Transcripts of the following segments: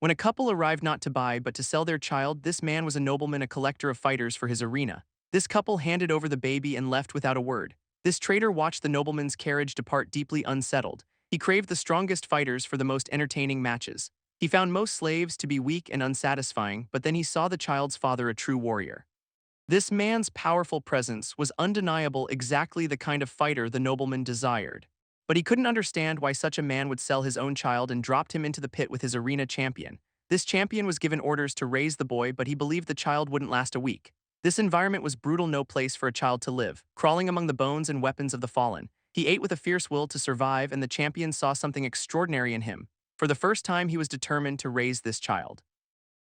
When a couple arrived not to buy but to sell their child, this man was a nobleman, a collector of fighters for his arena. This couple handed over the baby and left without a word. This trader watched the nobleman's carriage depart deeply unsettled. He craved the strongest fighters for the most entertaining matches. He found most slaves to be weak and unsatisfying, but then he saw the child's father a true warrior. This man's powerful presence was undeniable, exactly the kind of fighter the nobleman desired. But he couldn't understand why such a man would sell his own child and dropped him into the pit with his arena champion. This champion was given orders to raise the boy, but he believed the child wouldn't last a week. This environment was brutal, no place for a child to live. Crawling among the bones and weapons of the fallen, he ate with a fierce will to survive, and the champion saw something extraordinary in him. For the first time, he was determined to raise this child.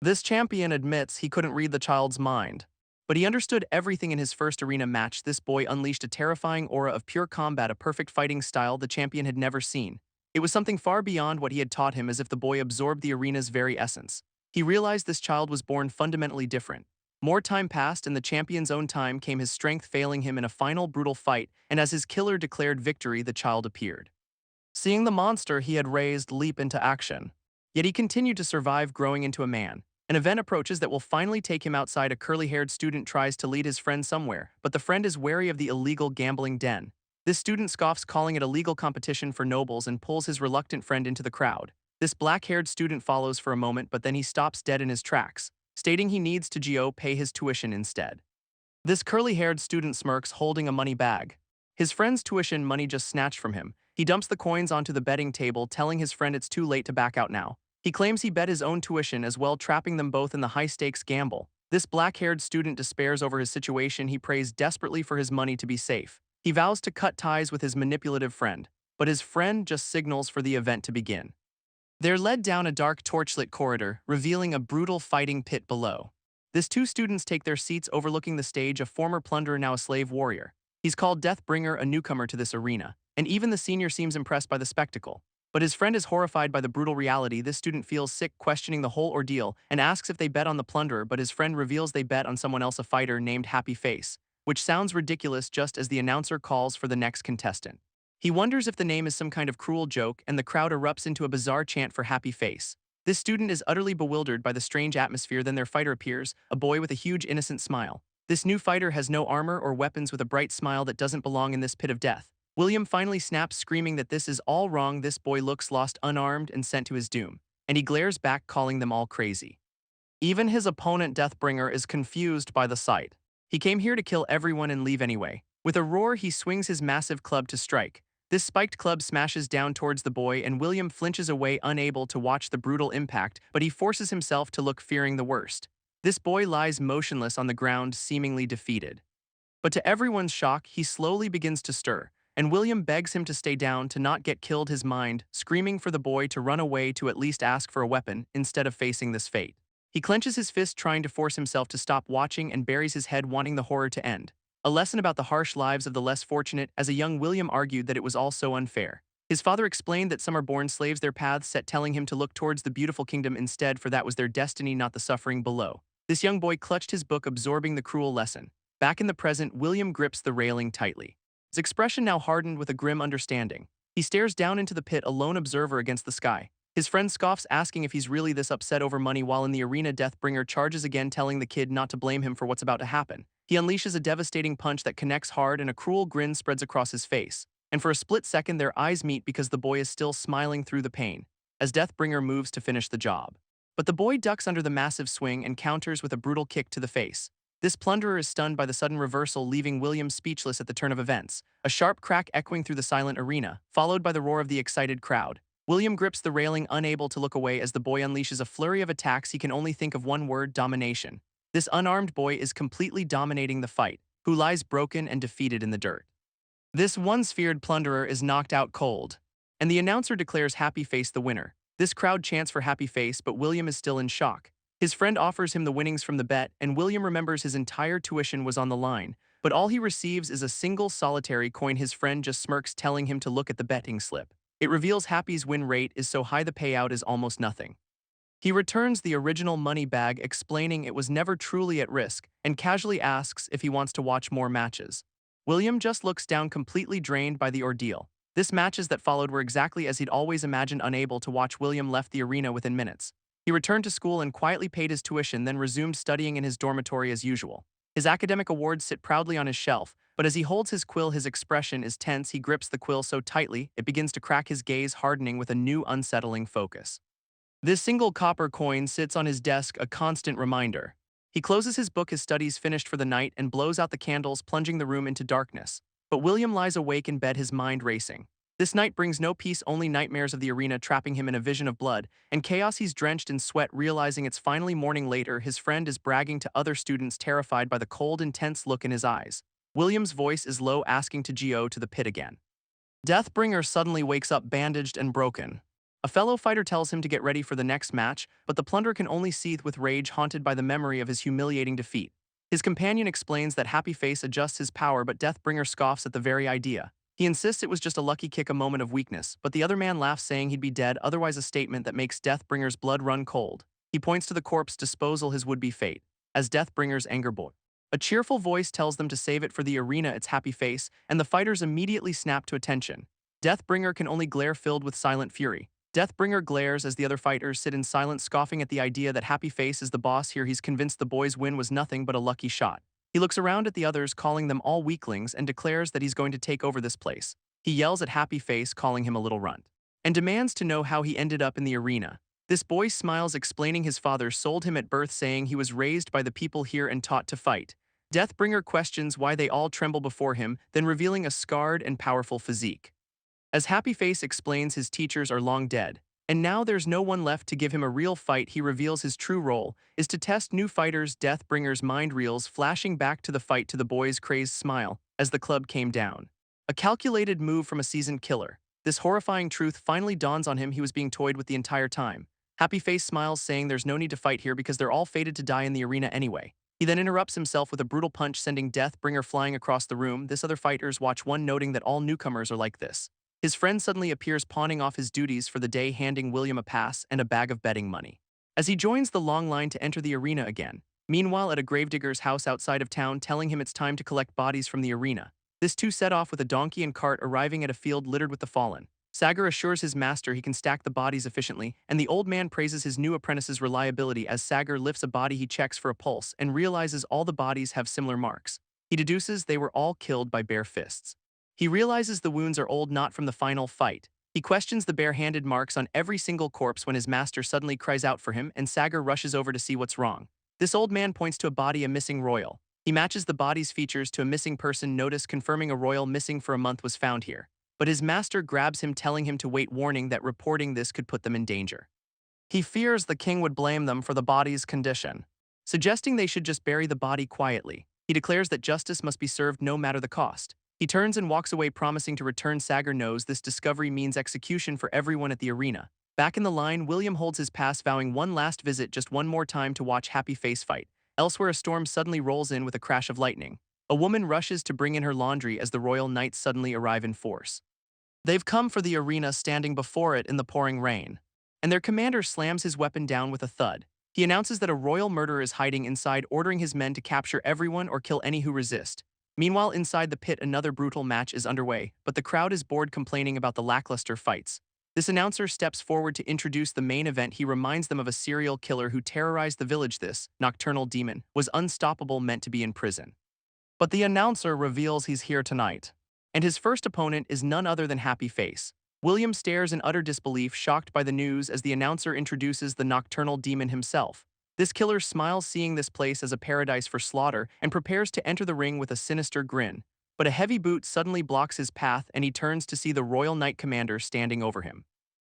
This champion admits he couldn't read the child's mind, but he understood everything. In his first arena match, this boy unleashed a terrifying aura of pure combat, a perfect fighting style the champion had never seen. It was something far beyond what he had taught him, as if the boy absorbed the arena's very essence. He realized this child was born fundamentally different. More time passed, and the champion's own time came, his strength failing him in a final brutal fight, and as his killer declared victory, the child appeared. Seeing the monster he had raised leap into action. Yet he continued to survive, growing into a man. An event approaches that will finally take him outside. A curly-haired student tries to lead his friend somewhere, but the friend is wary of the illegal gambling den. This student scoffs, calling it a legal competition for nobles, and pulls his reluctant friend into the crowd. This black-haired student follows for a moment, but then he stops dead in his tracks, stating he needs to pay his tuition instead. This curly-haired student smirks, holding a money bag. His friend's tuition money just snatched from him. He dumps the coins onto the betting table, telling his friend it's too late to back out now. He claims he bet his own tuition as well, trapping them both in the high-stakes gamble. This black-haired student despairs over his situation. He prays desperately for his money to be safe. He vows to cut ties with his manipulative friend, but his friend just signals for the event to begin. They're led down a dark torchlit corridor, revealing a brutal fighting pit below. These two students take their seats overlooking the stage, a former plunderer, now a slave warrior. He's called Deathbringer, a newcomer to this arena, and even the senior seems impressed by the spectacle. But his friend is horrified by the brutal reality. This student feels sick, questioning the whole ordeal, and asks if they bet on the plunderer, but his friend reveals they bet on someone else, a fighter named Happy Face, which sounds ridiculous just as the announcer calls for the next contestant. He wonders if the name is some kind of cruel joke, and the crowd erupts into a bizarre chant for Happy Face. This student is utterly bewildered by the strange atmosphere. Then their fighter appears, a boy with a huge innocent smile. This new fighter has no armor or weapons, with a bright smile that doesn't belong in this pit of death. William finally snaps, screaming that this is all wrong. This boy looks lost, unarmed, and sent to his doom, and he glares back, calling them all crazy. Even his opponent Deathbringer is confused by the sight. He came here to kill everyone and leave anyway. With a roar, he swings his massive club to strike. This spiked club smashes down towards the boy, and William flinches away, unable to watch the brutal impact, but he forces himself to look, fearing the worst. This boy lies motionless on the ground, seemingly defeated. But to everyone's shock, he slowly begins to stir, and William begs him to stay down, to not get killed. His mind screaming for the boy to run away, to at least ask for a weapon instead of facing this fate. He clenches his fist, trying to force himself to stop watching, and buries his head, wanting the horror to end. A lesson about the harsh lives of the less fortunate. As a young William argued that it was all so unfair. His father explained that some are born slaves, their paths set, telling him to look towards the beautiful kingdom instead, for that was their destiny, not the suffering below. This young boy clutched his book, absorbing the cruel lesson. Back in the present, William grips the railing tightly. His expression now hardened with a grim understanding. He stares down into the pit, a lone observer against the sky. His friend scoffs, asking if he's really this upset over money. While in the arena, Deathbringer charges again, telling the kid not to blame him for what's about to happen. He unleashes a devastating punch that connects hard, and a cruel grin spreads across his face. And for a split second, their eyes meet, because the boy is still smiling through the pain, as Deathbringer moves to finish the job. But the boy ducks under the massive swing and counters with a brutal kick to the face. This plunderer is stunned by the sudden reversal, leaving William speechless at the turn of events. A sharp crack echoing through the silent arena, followed by the roar of the excited crowd. William grips the railing, unable to look away, as the boy unleashes a flurry of attacks. He can only think of one word: domination. This unarmed boy is completely dominating the fight, who lies broken and defeated in the dirt. This once feared plunderer is knocked out cold, and the announcer declares Happy Face the winner. This crowd chants for Happy Face, but William is still in shock. His friend offers him the winnings from the bet, and William remembers his entire tuition was on the line, but all he receives is a single solitary coin. His friend just smirks, telling him to look at the betting slip. It reveals Happy's win rate is so high the payout is almost nothing. He returns the original money bag, explaining it was never truly at risk, and casually asks if he wants to watch more matches. William just looks down, completely drained by the ordeal. This matches that followed were exactly as he'd always imagined. Unable to watch, William left the arena within minutes. He returned to school and quietly paid his tuition, then resumed studying in his dormitory as usual. His academic awards sit proudly on his shelf, but as he holds his quill, his expression is tense. He grips the quill so tightly, it begins to crack, his gaze hardening with a new unsettling focus. This single copper coin sits on his desk, a constant reminder. He closes his book, his studies finished for the night, and blows out the candles, plunging the room into darkness. But William lies awake in bed, his mind racing. This night brings no peace, only nightmares of the arena trapping him in a vision of blood and chaos. He's drenched in sweat, realizing it's finally morning. Later, his friend is bragging to other students, terrified by the cold, intense look in his eyes. William's voice is low, asking to go to the pit again. Deathbringer suddenly wakes up bandaged and broken. A fellow fighter tells him to get ready for the next match, but the plunderer can only seethe with rage, haunted by the memory of his humiliating defeat. His companion explains that Happy Face adjusts his power, but Deathbringer scoffs at the very idea. He insists it was just a lucky kick, a moment of weakness, but the other man laughs, saying he'd be dead otherwise, a statement that makes Deathbringer's blood run cold. He points to the corpse disposal, his would-be fate, as Deathbringer's anger boils. A cheerful voice tells them to save it for the arena, its Happy Face, and the fighters immediately snap to attention. Deathbringer can only glare, filled with silent fury. Deathbringer glares as the other fighters sit in silence, scoffing at the idea that Happy Face is the boss here. He's convinced the boys' win was nothing but a lucky shot. He looks around at the others, calling them all weaklings, and declares that he's going to take over this place. He yells at Happy Face, calling him a little runt, and demands to know how he ended up in the arena. This boy smiles, explaining his father sold him at birth, saying he was raised by the people here and taught to fight. Deathbringer questions why they all tremble before him, then revealing a scarred and powerful physique. As Happy Face explains, his teachers are long dead, and now there's no one left to give him a real fight. He reveals his true role is to test new fighters. Deathbringer's mind reels, flashing back to the fight, to the boy's crazed smile as the club came down. A calculated move from a seasoned killer. This horrifying truth finally dawns on him. He was being toyed with the entire time. Happy Face smiles, saying there's no need to fight here because they're all fated to die in the arena anyway. He then interrupts himself with a brutal punch, sending Deathbringer flying across the room. This other fighters watch one, noting that all newcomers are like this. His friend suddenly appears, pawning off his duties for the day, handing William a pass and a bag of betting money. As he joins the long line to enter the arena again, meanwhile at a gravedigger's house outside of town, telling him it's time to collect bodies from the arena. This too set off with a donkey and cart, arriving at a field littered with the fallen. Sagar assures his master he can stack the bodies efficiently, and the old man praises his new apprentice's reliability. As Sagar lifts a body, he checks for a pulse and realizes all the bodies have similar marks. He deduces they were all killed by bare fists. He realizes the wounds are old, not from the final fight. He questions the bare-handed marks on every single corpse when his master suddenly cries out for him, and Sagar rushes over to see what's wrong. This old man points to a body, a missing royal. He matches the body's features to a missing person notice, confirming a royal missing for a month was found here. But his master grabs him, telling him to wait, warning that reporting this could put them in danger. He fears the king would blame them for the body's condition, suggesting they should just bury the body quietly. He declares that justice must be served no matter the cost. He turns and walks away, promising to return. Sagar knows this discovery means execution for everyone at the arena. Back in the line, William holds his pass, vowing one last visit, just one more time, to watch Happy Face fight. Elsewhere, a storm suddenly rolls in with a crash of lightning. A woman rushes to bring in her laundry as the royal knights suddenly arrive in force. They've come for the arena, standing before it in the pouring rain, and their commander slams his weapon down with a thud. He announces that a royal murderer is hiding inside, ordering his men to capture everyone or kill any who resist. Meanwhile, inside the pit, another brutal match is underway, but the crowd is bored, complaining about the lackluster fights. This announcer steps forward to introduce the main event. He reminds them of a serial killer who terrorized the village. This nocturnal demon was unstoppable, meant to be in prison. But the announcer reveals he's here tonight, and his first opponent is none other than Happy Face. William stares in utter disbelief, shocked by the news, as the announcer introduces the nocturnal demon himself. This killer smiles, seeing this place as a paradise for slaughter, and prepares to enter the ring with a sinister grin. But a heavy boot suddenly blocks his path, and he turns to see the Royal Knight Commander standing over him.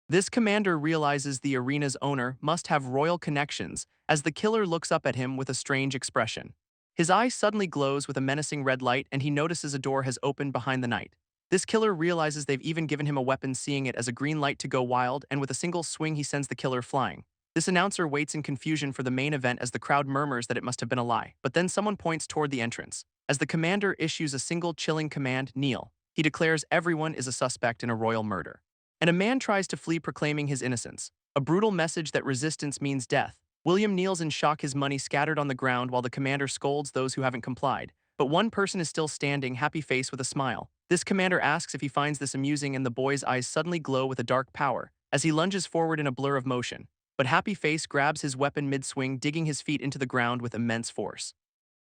This commander realizes the arena's owner must have royal connections, as the killer looks up at him with a strange expression. His eye suddenly glows with a menacing red light, and he notices a door has opened behind the knight. This killer realizes they've even given him a weapon, seeing it as a green light to go wild, and with a single swing he sends the killer flying. This announcer waits in confusion for the main event as the crowd murmurs that it must have been a lie. But then someone points toward the entrance. As the commander issues a single chilling command, "Kneel," he declares everyone is a suspect in a royal murder. And a man tries to flee, proclaiming his innocence. A brutal message that resistance means death. William kneels in shock, his money scattered on the ground, while the commander scolds those who haven't complied. But one person is still standing, Happy Face, with a smile. This commander asks if he finds this amusing, and the boy's eyes suddenly glow with a dark power as he lunges forward in a blur of motion. but Happy Face grabs his weapon mid-swing, digging his feet into the ground with immense force.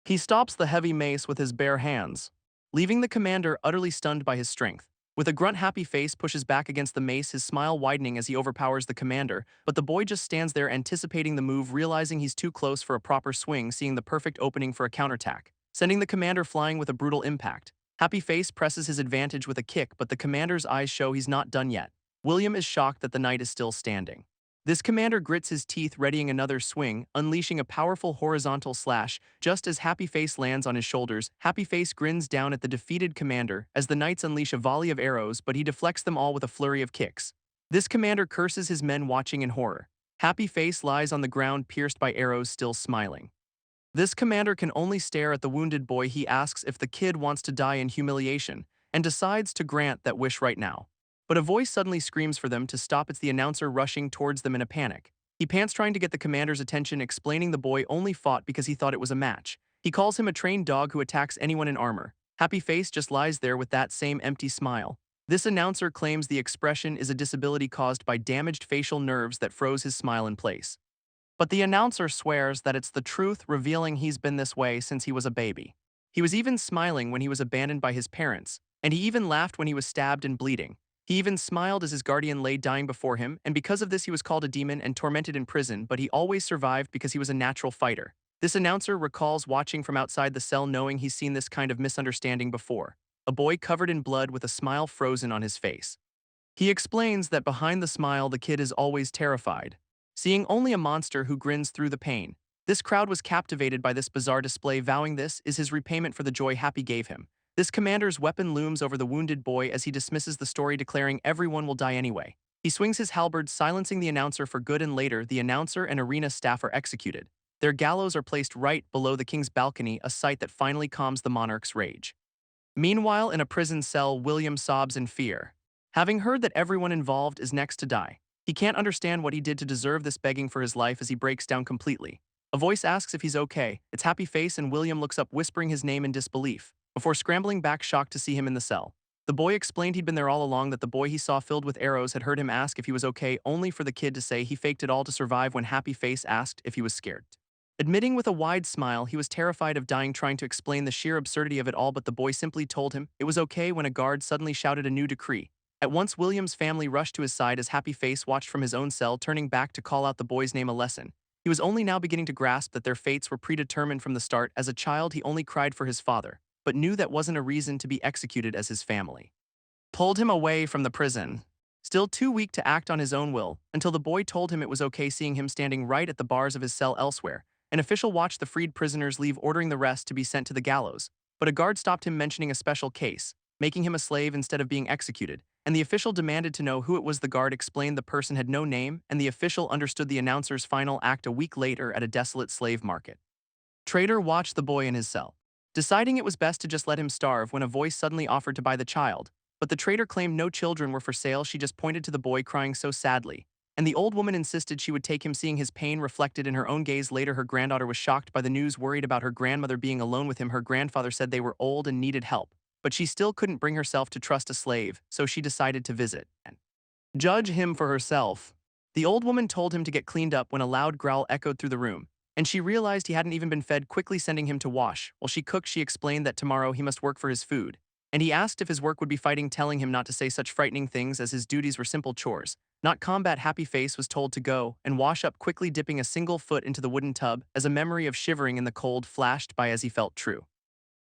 He stops the heavy mace with his bare hands, leaving the commander utterly stunned by his strength. With a grunt, Happy Face pushes back against the mace, his smile widening as he overpowers the commander, but the boy just stands there anticipating the move, realizing he's too close for a proper swing, seeing the perfect opening for a counterattack, sending the commander flying with a brutal impact. Happy Face presses his advantage with a kick, but the commander's eyes show he's not done yet. William is shocked that the knight is still standing. This commander grits his teeth, readying another swing, unleashing a powerful horizontal slash. Just as Happy Face lands on his shoulders, Happy Face grins down at the defeated commander as the knights unleash a volley of arrows, but he deflects them all with a flurry of kicks. This commander curses his men, watching in horror. Happy Face lies on the ground, pierced by arrows, still smiling. This commander can only stare at the wounded boy. He asks if the kid wants to die in humiliation, and decides to grant that wish right now. But a voice suddenly screams for them to stop. It's the announcer, rushing towards them in a panic. He pants, trying to get the commander's attention, explaining the boy only fought because he thought it was a match. He calls him a trained dog who attacks anyone in armor. Happy Face just lies there with that same empty smile. This announcer claims the expression is a disability caused by damaged facial nerves that froze his smile in place. But the announcer swears that it's the truth, revealing he's been this way since he was a baby. He was even smiling when he was abandoned by his parents, and he even laughed when he was stabbed and bleeding. He even smiled as his guardian lay dying before him, and because of this he was called a demon and tormented in prison, but he always survived because he was a natural fighter. This announcer recalls watching from outside the cell, knowing he's seen this kind of misunderstanding before. A boy covered in blood with a smile frozen on his face. He explains that behind the smile the kid is always terrified, seeing only a monster who grins through the pain. This crowd was captivated by this bizarre display, vowing this is his repayment for the joy Happy gave him. This commander's weapon looms over the wounded boy as he dismisses the story, declaring everyone will die anyway. He swings his halberd, silencing the announcer for good, and later the announcer and arena staff are executed. Their gallows are placed right below the king's balcony, a sight that finally calms the monarch's rage. Meanwhile, in a prison cell, William sobs in fear, having heard that everyone involved is next to die. He can't understand what he did to deserve this, begging for his life as he breaks down completely. A voice asks if he's okay. It's Happy Face, and William looks up, whispering his name in disbelief, before scrambling back, shocked to see him in the cell. The boy explained he'd been there all along, that the boy he saw filled with arrows had heard him ask if he was okay, only for the kid to say he faked it all to survive when Happy Face asked if he was scared. Admitting with a wide smile he was terrified of dying, trying to explain the sheer absurdity of it all, but the boy simply told him it was okay when a guard suddenly shouted a new decree. At once, William's family rushed to his side as Happy Face watched from his own cell, turning back to call out the boy's name, a lesson. He was only now beginning to grasp that their fates were predetermined from the start. As a child, he only cried for his father, but knew that wasn't a reason to be executed, as his family pulled him away from the prison, still too weak to act on his own will, until the boy told him it was okay, seeing him standing right at the bars of his cell elsewhere. An official watched the freed prisoners leave, ordering the rest to be sent to the gallows, but a guard stopped him, mentioning a special case, making him a slave instead of being executed, and the official demanded to know who it was. The guard explained the person had no name, and the official understood the announcer's final act. A week later, at a desolate slave market, Trader watched the boy in his cell, deciding it was best to just let him starve, when a voice suddenly offered to buy the child. But the trader claimed no children were for sale. She just pointed to the boy crying so sadly, and the old woman insisted she would take him, seeing his pain reflected in her own gaze. Later, her granddaughter was shocked by the news, worried about her grandmother being alone with him. Her grandfather said they were old and needed help, but she still couldn't bring herself to trust a slave, so she decided to visit and judge him for herself. The old woman told him to get cleaned up when a loud growl echoed through the room, and she realized he hadn't even been fed, quickly sending him to wash. While she cooked, she explained that tomorrow he must work for his food, and he asked if his work would be fighting, telling him not to say such frightening things, as his duties were simple chores, not combat. Happy Face was told to go and wash up, quickly dipping a single foot into the wooden tub, as a memory of shivering in the cold flashed by as he felt true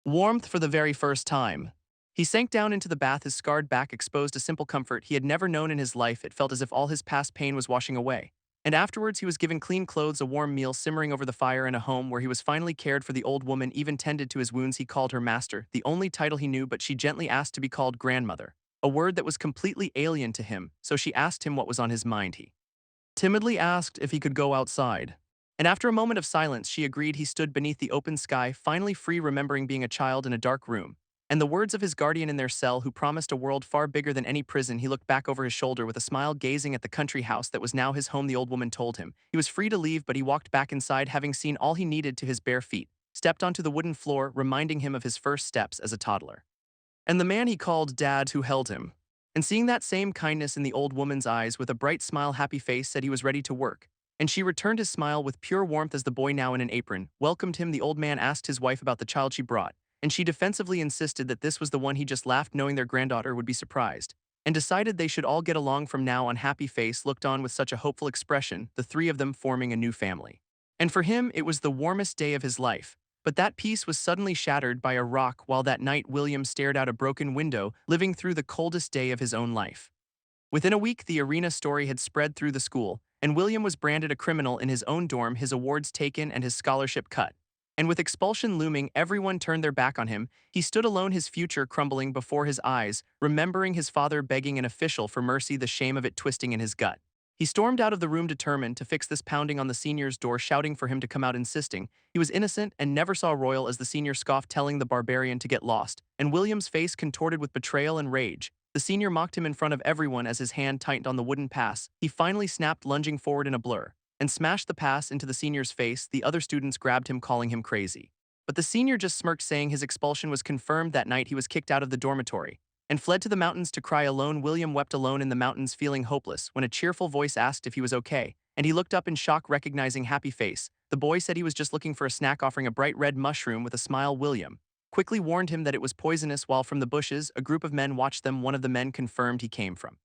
warmth for the very first time. He sank down into the bath, his scarred back exposed, a simple comfort he had never known in his life. It felt as if all his past pain was washing away. And afterwards he was given clean clothes, a warm meal simmering over the fire, in a home where he was finally cared for. The old woman even tended to his wounds. He called her master, the only title he knew, but she gently asked to be called grandmother, a word that was completely alien to him, so she asked him what was on his mind. He timidly asked if he could go outside, and after a moment of silence she agreed. He stood beneath the open sky, finally free, remembering being a child in a dark room, and the words of his guardian in their cell, who promised a world far bigger than any prison. He looked back over his shoulder with a smile, gazing at the country house that was now his home. The old woman told him he was free to leave, but he walked back inside, having seen all he needed, to his bare feet, stepped onto the wooden floor, reminding him of his first steps as a toddler, and the man he called Dad who held him. And seeing that same kindness in the old woman's eyes, with a bright smile, Happy Face said he was ready to work. And she returned his smile with pure warmth as the boy, now in an apron, welcomed him. The old man asked his wife about the child she brought, and she defensively insisted that this was the one. He just laughed, knowing their granddaughter would be surprised, and decided they should all get along from now on. Happy Face looked on with such a hopeful expression, the three of them forming a new family. And for him, it was the warmest day of his life. But that peace was suddenly shattered by a rock while that night William stared out a broken window, living through the coldest day of his own life. Within a week, the arena story had spread through the school, and William was branded a criminal in his own dorm, his awards taken and his scholarship cut. And with expulsion looming, everyone turned their back on him. He stood alone, his future crumbling before his eyes, remembering his father begging an official for mercy, the shame of it twisting in his gut. He stormed out of the room, determined to fix this, pounding on the senior's door, shouting for him to come out, insisting he was innocent and never saw royal, as the senior scoffed, telling the barbarian to get lost, and William's face contorted with betrayal and rage. The senior mocked him in front of everyone as his hand tightened on the wooden pass. He finally snapped, lunging forward in a blur, and smashed the pass into the senior's face. The other students grabbed him, calling him crazy. But the senior just smirked, saying his expulsion was confirmed. That night he was kicked out of the dormitory and fled to the mountains to cry alone. William wept alone in the mountains, feeling hopeless, when a cheerful voice asked if he was okay, and he looked up in shock, recognizing Happy Face. The boy said he was just looking for a snack, offering a bright red mushroom with a smile. William quickly warned him that it was poisonous, while from the bushes, a group of men watched them. One of the men confirmed he came from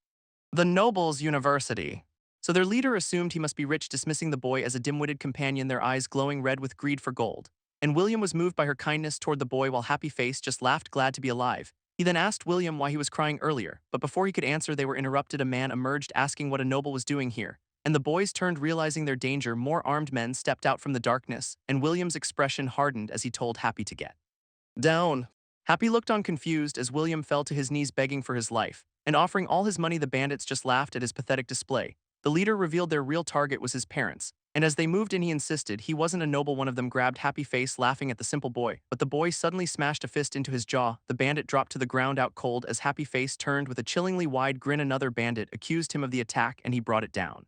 the Nobles' University, so their leader assumed he must be rich, dismissing the boy as a dim-witted companion, their eyes glowing red with greed for gold. And William was moved by her kindness toward the boy, while Happy Face just laughed, glad to be alive. He then asked William why he was crying earlier, but before he could answer, they were interrupted. A man emerged, asking what a noble was doing here, and the boys turned, realizing their danger. More armed men stepped out from the darkness, and William's expression hardened as he told Happy to get down. Happy looked on, confused, as William fell to his knees begging for his life, and offering all his money. The bandits just laughed at his pathetic display. The leader revealed their real target was his parents, and as they moved in, he insisted he wasn't a noble. One of them grabbed Happy Face, laughing at the simple boy, but the boy suddenly smashed a fist into his jaw. The bandit dropped to the ground, out cold, as Happy Face turned with a chillingly wide grin. Another bandit accused him of the attack, and he brought it down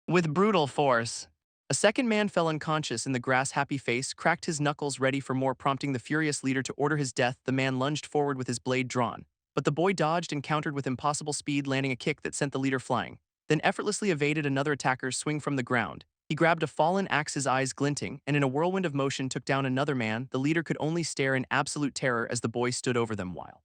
with brutal force. A second man fell unconscious in the grass. Happy Face cracked his knuckles, ready for more, prompting the furious leader to order his death. The man lunged forward with his blade drawn, but the boy dodged and countered with impossible speed, landing a kick that sent the leader flying, then effortlessly evaded another attacker's swing from the ground. He grabbed a fallen axe, his eyes glinting, and in a whirlwind of motion took down another man. The leader could only stare in absolute terror as the boy stood over them while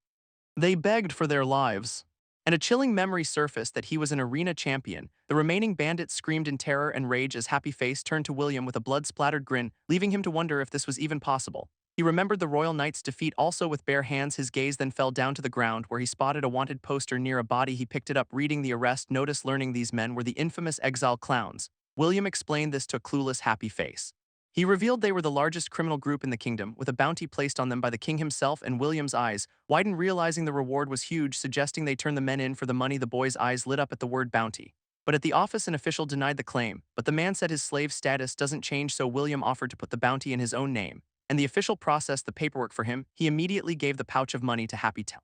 they begged for their lives. And a chilling memory surfaced that he was an arena champion. The remaining bandits screamed in terror and rage as Happy Face turned to William with a blood-splattered grin, leaving him to wonder if this was even possible. He remembered the Royal Knight's defeat also with bare hands. His gaze then fell down to the ground, where he spotted a wanted poster near a body. He picked it up, reading the arrest notice, learning these men were the infamous exile clowns. William explained this to a clueless Happy Face. He revealed they were the largest criminal group in the kingdom, with a bounty placed on them by the king himself, and William's eyes widened, realizing the reward was huge, suggesting they turn the men in for the money. The boy's eyes lit up at the word bounty. But at the office, an official denied the claim, but the man said his slave status doesn't change, so William offered to put the bounty in his own name, and the official processed the paperwork for him. He immediately gave the pouch of money to Happy, tell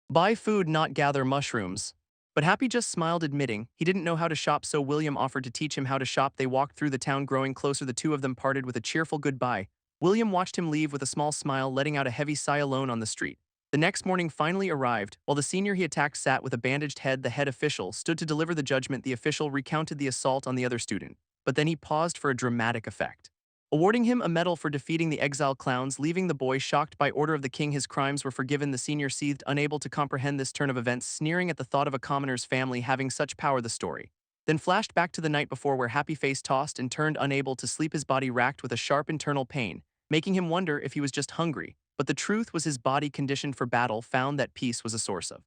buy food, not gather mushrooms. But Happy just smiled, admitting he didn't know how to shop, so William offered to teach him how to shop. They walked through the town, growing closer. The two of them parted with a cheerful goodbye. William watched him leave with a small smile, letting out a heavy sigh alone on the street. The next morning finally arrived, while the senior he attacked sat with a bandaged head. The head official stood to deliver the judgment. The official recounted the assault on the other student, but then he paused for a dramatic effect, awarding him a medal for defeating the exile clowns, leaving the boy shocked. By order of the king, his crimes were forgiven. The senior seethed, unable to comprehend this turn of events, sneering at the thought of a commoner's family having such power. The story then flashed back to the night before, where Happy Face tossed and turned, unable to sleep, his body racked with a sharp internal pain, making him wonder if he was just hungry. But the truth was, his body, conditioned for battle, found that peace was a source of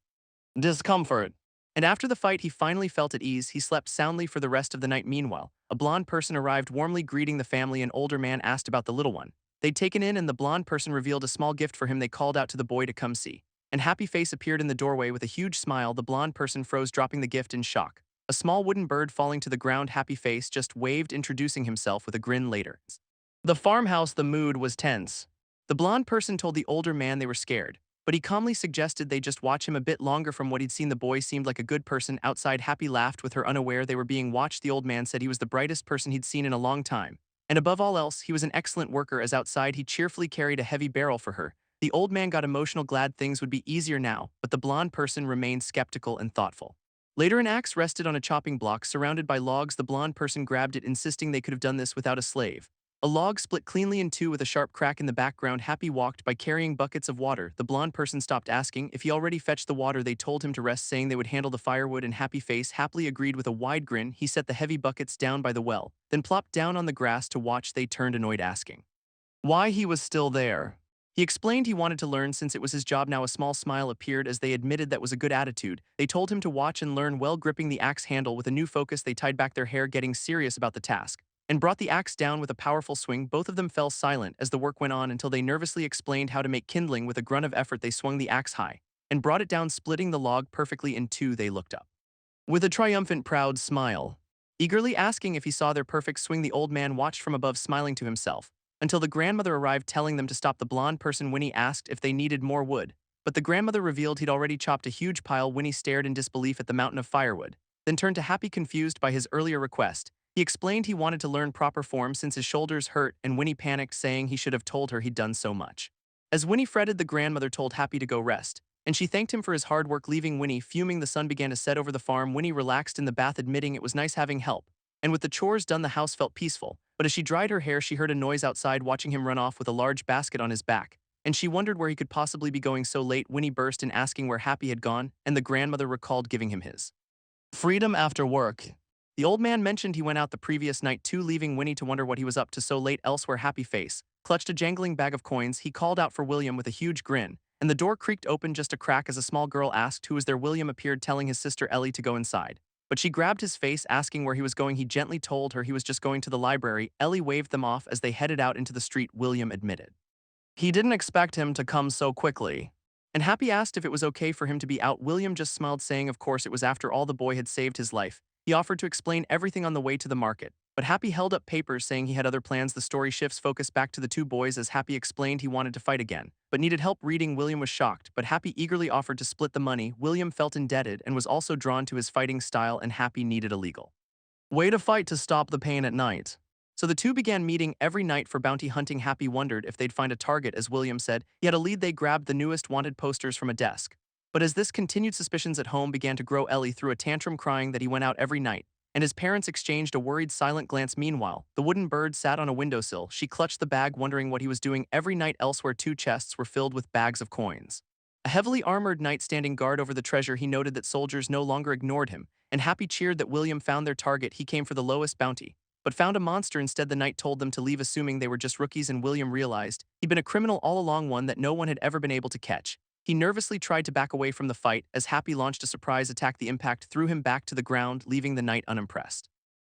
discomfort. And after the fight, he finally felt at ease. He slept soundly for the rest of the night. Meanwhile, a blonde person arrived, warmly greeting the family. An older man asked about the little one they'd taken in, and the blonde person revealed a small gift for him. They called out to the boy to come see, and Happy Face appeared in the doorway with a huge smile. The blonde person froze, dropping the gift in shock, a small wooden bird falling to the ground. Happy Face just waved, introducing himself with a grin. Later, the farmhouse, the mood was tense. The blonde person told the older man they were scared, but he calmly suggested they just watch him a bit longer. From what he'd seen, the boy seemed like a good person. Outside, Happy laughed with her, unaware they were being watched. The old man said he was the brightest person he'd seen in a long time, and above all else, he was an excellent worker. As outside, he cheerfully carried a heavy barrel for her. The old man got emotional, glad things would be easier now, but the blonde person remained skeptical and thoughtful. Later, an axe rested on a chopping block surrounded by logs. The blonde person grabbed it, insisting they could have done this without a slave. A log split cleanly in two with a sharp crack in the background. Happy walked by carrying buckets of water. The blonde person stopped asking if he already fetched the water. They told him to rest, saying they would handle the firewood, and Happy Face happily agreed with a wide grin. He set the heavy buckets down by the well, then plopped down on the grass to watch. They turned, annoyed, asking why he was still there. He explained he wanted to learn since it was his job now. A small smile appeared as they admitted that was a good attitude. They told him to watch and learn well, gripping the axe handle with a new focus. They tied back their hair, getting serious about the task, and brought the axe down with a powerful swing. Both of them fell silent as the work went on until they nervously explained how to make kindling. With a grunt of effort, they swung the axe high and brought it down, splitting the log perfectly in two. They looked up with a triumphant, proud smile, eagerly asking if he saw their perfect swing. The old man watched from above, smiling to himself, until the grandmother arrived, telling them to stop. The blonde person, Winnie, asked if they needed more wood, but the grandmother revealed he'd already chopped a huge pile. Winnie stared in disbelief at the mountain of firewood, then turned to Happy, confused by his earlier request. He explained he wanted to learn proper form since his shoulders hurt, and Winnie panicked, saying he should have told her he'd done so much. As Winnie fretted, the grandmother told Happy to go rest, and she thanked him for his hard work, leaving Winnie fuming. The sun began to set over the farm. Winnie relaxed in the bath, admitting it was nice having help, and with the chores done, the house felt peaceful. But as she dried her hair, she heard a noise outside. Watching him run off with a large basket on his back, and she wondered where he could possibly be going so late. Winnie burst in, asking where Happy had gone, and the grandmother recalled giving him his freedom after work. The old man mentioned he went out the previous night too, leaving Winnie to wonder what he was up to so late. Elsewhere, Happy Face clutched a jangling bag of coins. He called out for William with a huge grin, and the door creaked open just a crack as a small girl asked who was there. William appeared, telling his sister Ellie to go inside, but she grabbed his face, asking where he was going. He gently told her he was just going to the library. Ellie waved them off as they headed out into the street. William admitted he didn't expect him to come so quickly, and Happy asked if it was okay for him to be out. William just smiled, saying of course it was. After all, the boy had saved his life. He offered to explain everything on the way to the market, but Happy held up papers, saying he had other plans. The story shifts focus back to the two boys as Happy explained he wanted to fight again, but needed help reading. William was shocked, but Happy eagerly offered to split the money. William felt indebted and was also drawn to his fighting style, and Happy needed a legal way to fight to stop the pain at night. So the two began meeting every night for bounty hunting. Happy wondered if they'd find a target. As William said he had a lead, they grabbed the newest wanted posters from a desk. But as this continued, suspicions at home began to grow. Ellie threw a tantrum, crying that he went out every night, and his parents exchanged a worried, silent glance. Meanwhile, the wooden bird sat on a windowsill. She clutched the bag, wondering what he was doing every night. Elsewhere, two chests were filled with bags of coins. A heavily armored knight standing guard over the treasure. He noted that soldiers no longer ignored him, and Happy cheered that William found their target. He came for the lowest bounty, but found a monster instead. The knight told them to leave, assuming they were just rookies, and William realized he'd been a criminal all along, one that no one had ever been able to catch. He nervously tried to back away from the fight as Happy launched a surprise attack. The impact threw him back to the ground, leaving the knight unimpressed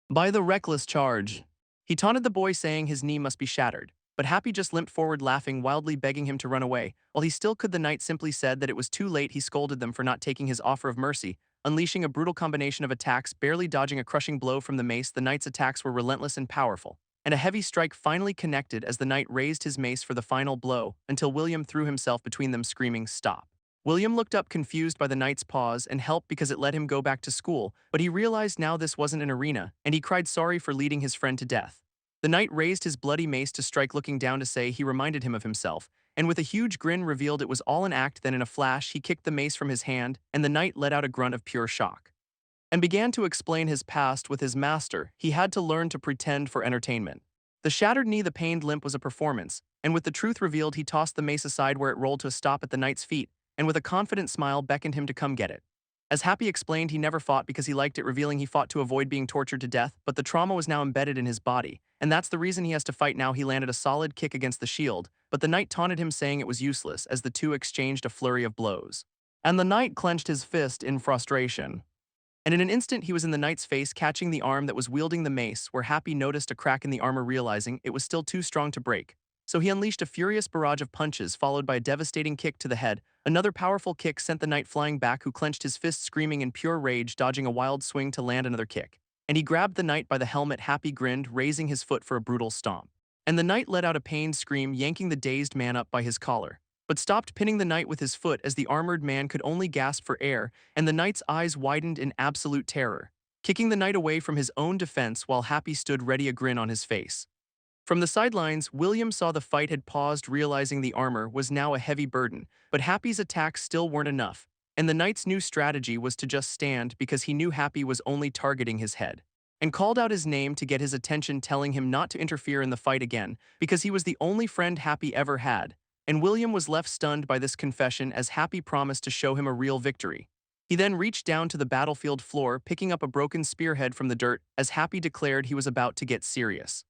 by the reckless charge. He taunted the boy, saying his knee must be shattered, but Happy just limped forward, laughing wildly, begging him to run away. While he still could, the knight simply said that it was too late. He scolded them for not taking his offer of mercy, unleashing a brutal combination of attacks, barely dodging a crushing blow from the mace. The knight's attacks were relentless and powerful, and a heavy strike finally connected as the knight raised his mace for the final blow, until William threw himself between them, screaming, "Stop." William looked up, confused by the knight's pause and help, because it let him go back to school, but he realized now this wasn't an arena, and he cried sorry for leading his friend to death. The knight raised his bloody mace to strike, looking down to say he reminded him of himself, and with a huge grin revealed it was all an act. Then in a flash, he kicked the mace from his hand, and the knight let out a grunt of pure shock and began to explain his past with his master. He had to learn to pretend for entertainment. The shattered knee, the pained limp was a performance, and with the truth revealed, he tossed the mace aside where it rolled to a stop at the knight's feet, and with a confident smile beckoned him to come get it. As Happy explained, he never fought because he liked it, revealing he fought to avoid being tortured to death, but the trauma was now embedded in his body, and that's the reason he has to fight now. He landed a solid kick against the shield, but the knight taunted him, saying it was useless, as the two exchanged a flurry of blows. And the knight clenched his fist in frustration, and in an instant he was in the knight's face, catching the arm that was wielding the mace, where Happy noticed a crack in the armor, realizing it was still too strong to break. So he unleashed a furious barrage of punches, followed by a devastating kick to the head. Another powerful kick sent the knight flying back, who clenched his fist, screaming in pure rage, dodging a wild swing to land another kick. And he grabbed the knight by the helmet. Happy grinned, raising his foot for a brutal stomp. And the knight let out a pained scream, yanking the dazed man up by his collar, but stopped, pinning the knight with his foot as the armored man could only gasp for air, and the knight's eyes widened in absolute terror, kicking the knight away from his own defense while Happy stood ready, a grin on his face. From the sidelines, William saw the fight had paused, realizing the armor was now a heavy burden, but Happy's attacks still weren't enough, and the knight's new strategy was to just stand because he knew Happy was only targeting his head, and called out his name to get his attention, telling him not to interfere in the fight again because he was the only friend Happy ever had, and William was left stunned by this confession as Happy promised to show him a real victory. He then reached down to the battlefield floor, picking up a broken spearhead from the dirt as Happy declared he was about to get serious,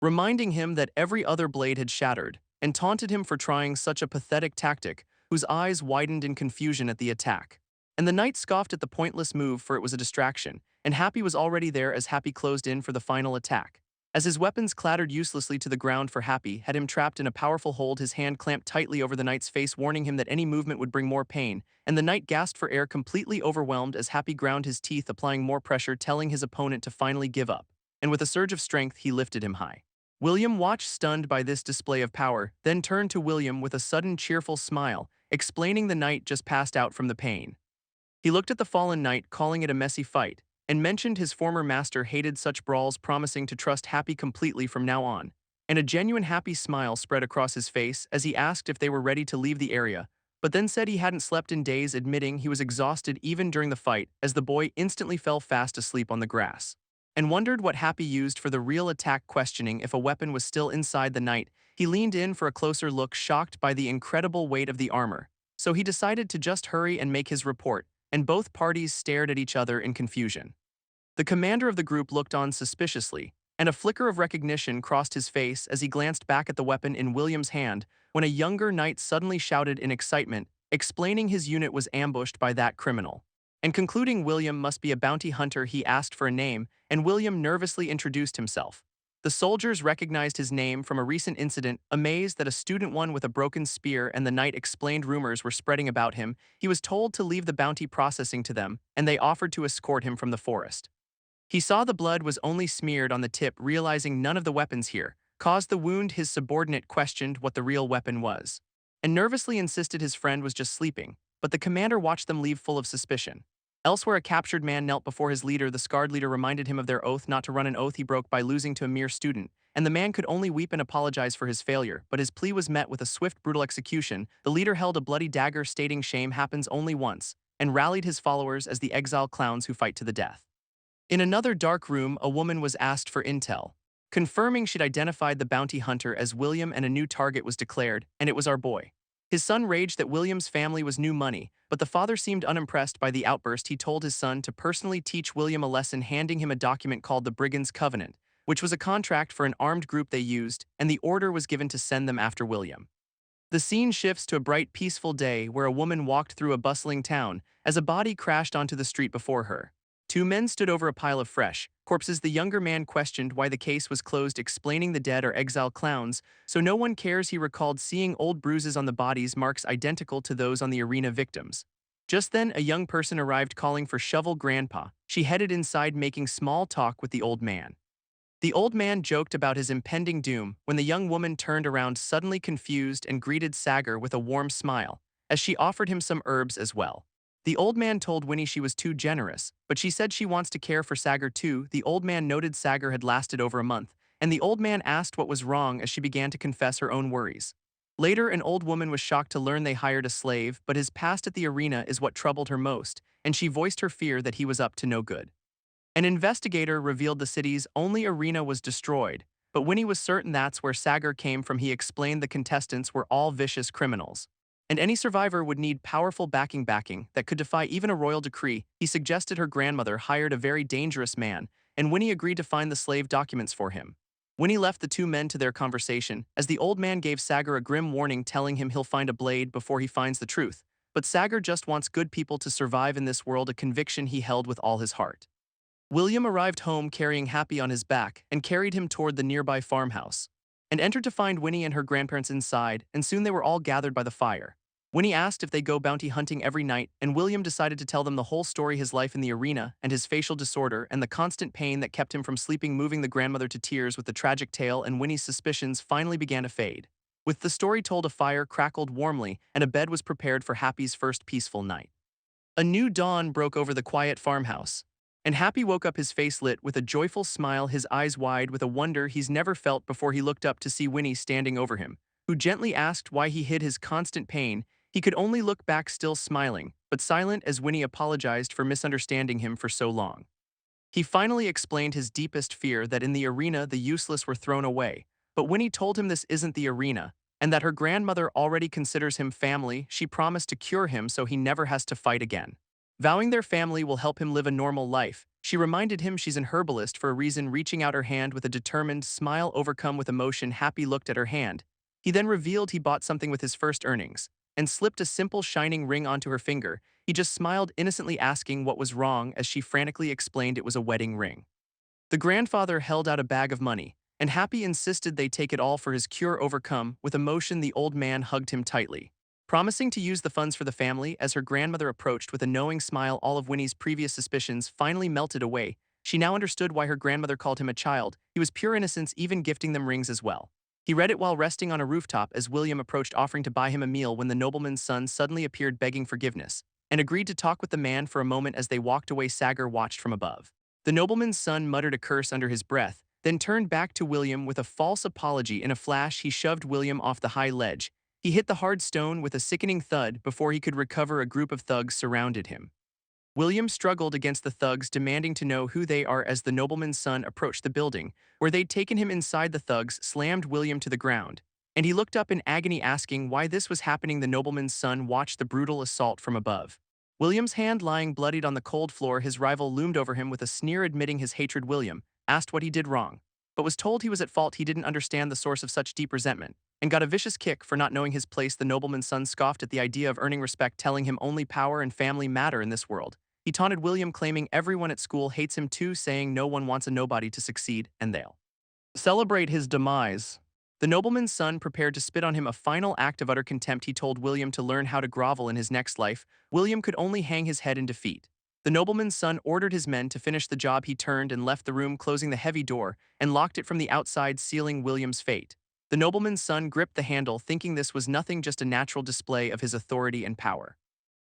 reminding him that every other blade had shattered, and taunted him for trying such a pathetic tactic, whose eyes widened in confusion at the attack. And the knight scoffed at the pointless move, for it was a distraction, and Happy was already there as Happy closed in for the final attack. As his weapons clattered uselessly to the ground, for Happy had him trapped in a powerful hold, his hand clamped tightly over the knight's face, warning him that any movement would bring more pain, and the knight gasped for air, completely overwhelmed as Happy ground his teeth, applying more pressure, telling his opponent to finally give up. And with a surge of strength, he lifted him high. William watched, stunned by this display of power, then turned to William with a sudden cheerful smile, explaining the knight just passed out from the pain. He looked at the fallen knight, calling it a messy fight, and mentioned his former master hated such brawls, promising to trust Happy completely from now on. And a genuine happy smile spread across his face as he asked if they were ready to leave the area, but then said he hadn't slept in days, admitting he was exhausted even during the fight, as the boy instantly fell fast asleep on the grass. And wondered what Happy used for the real attack, questioning if a weapon was still inside the knight. He leaned in for a closer look, shocked by the incredible weight of the armor. So he decided to just hurry and make his report, and both parties stared at each other in confusion. The commander of the group looked on suspiciously, and a flicker of recognition crossed his face as he glanced back at the weapon in William's hand, when a younger knight suddenly shouted in excitement, explaining his unit was ambushed by that criminal. And concluding William must be a bounty hunter, he asked for a name, and William nervously introduced himself. The soldiers recognized his name from a recent incident, amazed that a student won with a broken spear, and the knight explained rumors were spreading about him. He was told to leave the bounty processing to them, and they offered to escort him from the forest. He saw the blood was only smeared on the tip, realizing none of the weapons here caused the wound. His subordinate questioned what the real weapon was, and nervously insisted his friend was just sleeping, but the commander watched them leave full of suspicion. Elsewhere, a captured man knelt before his leader. The scarred leader reminded him of their oath not to run, an oath he broke by losing to a mere student, and the man could only weep and apologize for his failure, but his plea was met with a swift, brutal execution. The leader held a bloody dagger, stating shame happens only once, and rallied his followers as the exile clowns who fight to the death. In another dark room, a woman was asked for intel, confirming she'd identified the bounty hunter as William, and a new target was declared, and it was our boy. His son raged that William's family was new money, but the father seemed unimpressed by the outburst. He told his son to personally teach William a lesson, handing him a document called the Brigands' Covenant, which was a contract for an armed group they used, and the order was given to send them after William. The scene shifts to a bright, peaceful day where a woman walked through a bustling town as a body crashed onto the street before her. Two men stood over a pile of fresh corpses. The younger man questioned why the case was closed, explaining the dead are exile clowns, so no one cares. He recalled seeing old bruises on the bodies, marks identical to those on the arena victims. Just then, a young person arrived calling for Shovel Grandpa. She headed inside, making small talk with the old man. The old man joked about his impending doom when the young woman turned around, suddenly confused, and greeted Sagar with a warm smile, as she offered him some herbs as well. The old man told Winnie she was too generous, but she said she wants to care for Sagar too. The old man noted Sagar had lasted over a month, and the old man asked what was wrong as she began to confess her own worries. Later, an old woman was shocked to learn they hired a slave, but his past at the arena is what troubled her most, and she voiced her fear that he was up to no good. An investigator revealed the city's only arena was destroyed, but Winnie was certain that's where Sagar came from. He explained the contestants were all vicious criminals, and any survivor would need powerful backing that could defy even a royal decree. He suggested her grandmother hired a very dangerous man, and Winnie agreed to find the slave documents for him. Winnie left the two men to their conversation, as the old man gave Sagar a grim warning, telling him he'll find a blade before he finds the truth. But Sagar just wants good people to survive in this world, a conviction he held with all his heart. William arrived home carrying Happy on his back and carried him toward the nearby farmhouse, and entered to find Winnie and her grandparents inside, and soon they were all gathered by the fire. Winnie asked if they go bounty hunting every night, and William decided to tell them the whole story, his life in the arena and his facial disorder and the constant pain that kept him from sleeping, moving the grandmother to tears with the tragic tale, and Winnie's suspicions finally began to fade. With the story told, a fire crackled warmly and a bed was prepared for Happy's first peaceful night. A new dawn broke over the quiet farmhouse, and Happy woke up, his face lit with a joyful smile, his eyes wide with a wonder he's never felt before. He looked up to see Winnie standing over him, who gently asked why he hid his constant pain. He could only look back still smiling, but silent as Winnie apologized for misunderstanding him for so long. He finally explained his deepest fear that in the arena the useless were thrown away, but Winnie told him this isn't the arena, and that her grandmother already considers him family. She promised to cure him so he never has to fight again. Vowing their family will help him live a normal life, she reminded him she's an herbalist for a reason, reaching out her hand with a determined smile overcome with emotion. Happy looked at her hand. He then revealed he bought something with his first earnings, and slipped a simple shining ring onto her finger. He just smiled innocently, asking what was wrong as she frantically explained it was a wedding ring. The grandfather held out a bag of money, and Happy insisted they take it all for his cure. Overcome with emotion, the old man hugged him tightly, promising to use the funds for the family. As her grandmother approached with a knowing smile, all of Winnie's previous suspicions finally melted away. She now understood why her grandmother called him a child. He was pure innocence, even gifting them rings as well. He read it while resting on a rooftop as William approached, offering to buy him a meal when the nobleman's son suddenly appeared begging forgiveness, and agreed to talk with the man for a moment. As they walked away, Sagar watched from above. The nobleman's son muttered a curse under his breath, then turned back to William with a false apology. In a flash, he shoved William off the high ledge. He hit the hard stone with a sickening thud. Before he could recover, a group of thugs surrounded him. William struggled against the thugs, demanding to know who they are. As the nobleman's son approached the building where they'd taken him inside, the thugs slammed William to the ground, and he looked up in agony, asking why this was happening. The nobleman's son watched the brutal assault from above, William's hand lying bloodied on the cold floor. His rival loomed over him with a sneer, admitting his hatred. William asked what he did wrong, but was told he was at fault. He didn't understand the source of such deep resentment, and got a vicious kick for not knowing his place. The nobleman's son scoffed at the idea of earning respect, telling him only power and family matter in this world. He taunted William, claiming everyone at school hates him too, saying no one wants a nobody to succeed, and they'll celebrate his demise. The nobleman's son prepared to spit on him, a final act of utter contempt. He told William to learn how to grovel in his next life. William could only hang his head in defeat. The nobleman's son ordered his men to finish the job. He turned and left the room, closing the heavy door and locked it from the outside, sealing William's fate. The nobleman's son gripped the handle, thinking this was nothing, just a natural display of his authority and power.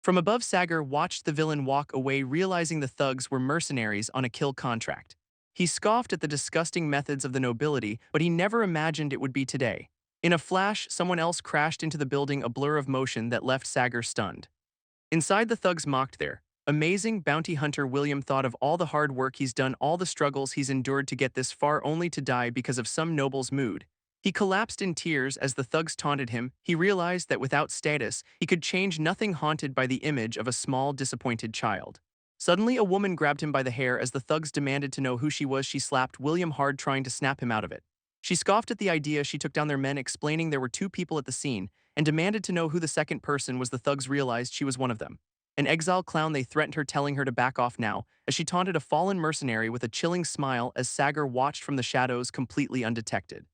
From above, Sagar watched the villain walk away, realizing the thugs were mercenaries on a kill contract. He scoffed at the disgusting methods of the nobility, but he never imagined it would be today. In a flash, someone else crashed into the building, a blur of motion that left Sagar stunned. Inside, the thugs mocked their amazing bounty hunter. William thought of all the hard work he's done, all the struggles he's endured to get this far, only to die because of some noble's mood. He collapsed in tears as the thugs taunted him. He realized that without status, he could change nothing, haunted by the image of a small, disappointed child. Suddenly, a woman grabbed him by the hair as the thugs demanded to know who she was. She slapped William hard, trying to snap him out of it. She scoffed at the idea. She took down their men, explaining there were two people at the scene, and demanded to know who the second person was. The thugs realized she was one of them, an exile clown. They threatened her, telling her to back off now, as she taunted a fallen mercenary with a chilling smile. As Sagar watched from the shadows, completely undetected,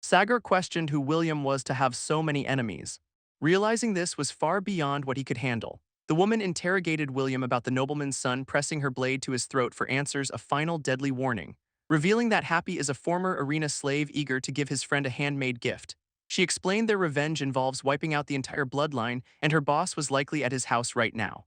Sagar questioned who William was to have so many enemies. Realizing this was far beyond what he could handle, the woman interrogated William about the nobleman's son, pressing her blade to his throat for answers, a final deadly warning, revealing that Happy is a former arena slave eager to give his friend a handmade gift. She explained their revenge involves wiping out the entire bloodline, and her boss was likely at his house right now.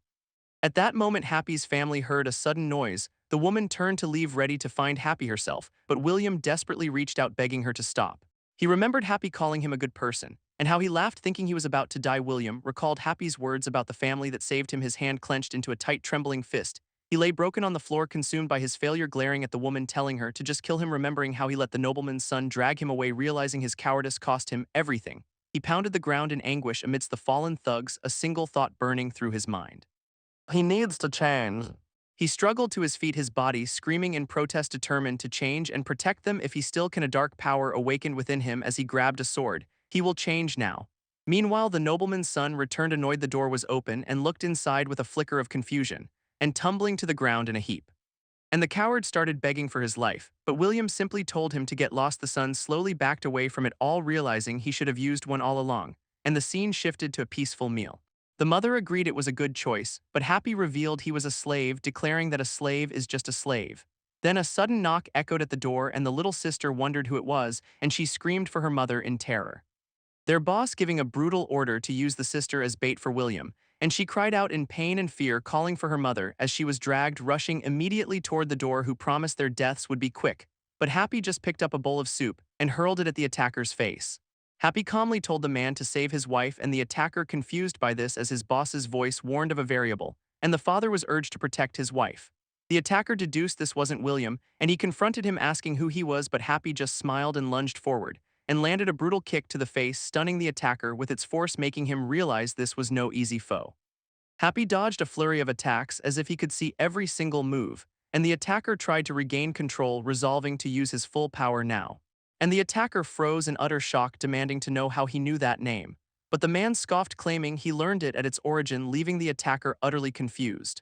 At that moment, Happy's family heard a sudden noise. The woman turned to leave, ready to find Happy herself, but William desperately reached out, begging her to stop. He remembered Happy calling him a good person, and how he laughed thinking he was about to die. William recalled Happy's words about the family that saved him, his hand clenched into a tight, trembling fist. He lay broken on the floor, consumed by his failure, glaring at the woman, telling her to just kill him, remembering how he let the nobleman's son drag him away. Realizing his cowardice cost him everything, he pounded the ground in anguish amidst the fallen thugs, a single thought burning through his mind: he needs to change. He struggled to his feet, his body screaming in protest, determined to change and protect them if he still can. A dark power awakened within him as he grabbed a sword. He will change now. Meanwhile, the nobleman's son returned, annoyed. The door was open, and looked inside with a flicker of confusion, and tumbling to the ground in a heap. And the coward started begging for his life, but William simply told him to get lost. The son slowly backed away from it all, realizing he should have used one all along, and the scene shifted to a peaceful meal. The mother agreed it was a good choice, but Happy revealed he was a slave, declaring that a slave is just a slave. Then a sudden knock echoed at the door, and the little sister wondered who it was, and she screamed for her mother in terror, their boss giving a brutal order to use the sister as bait for William, and she cried out in pain and fear, calling for her mother as she was dragged, rushing immediately toward the door, who promised their deaths would be quick. But Happy just picked up a bowl of soup and hurled it at the attacker's face. Happy calmly told the man to save his wife, and the attacker confused by this as his boss's voice warned of a variable, and the father was urged to protect his wife. The attacker deduced this wasn't William, and he confronted him asking who he was, but Happy just smiled and lunged forward, and landed a brutal kick to the face, stunning the attacker with its force, making him realize this was no easy foe. Happy dodged a flurry of attacks as if he could see every single move, and the attacker tried to regain control, resolving to use his full power now. And the attacker froze in utter shock, demanding to know how he knew that name. But the man scoffed, claiming he learned it at its origin, leaving the attacker utterly confused.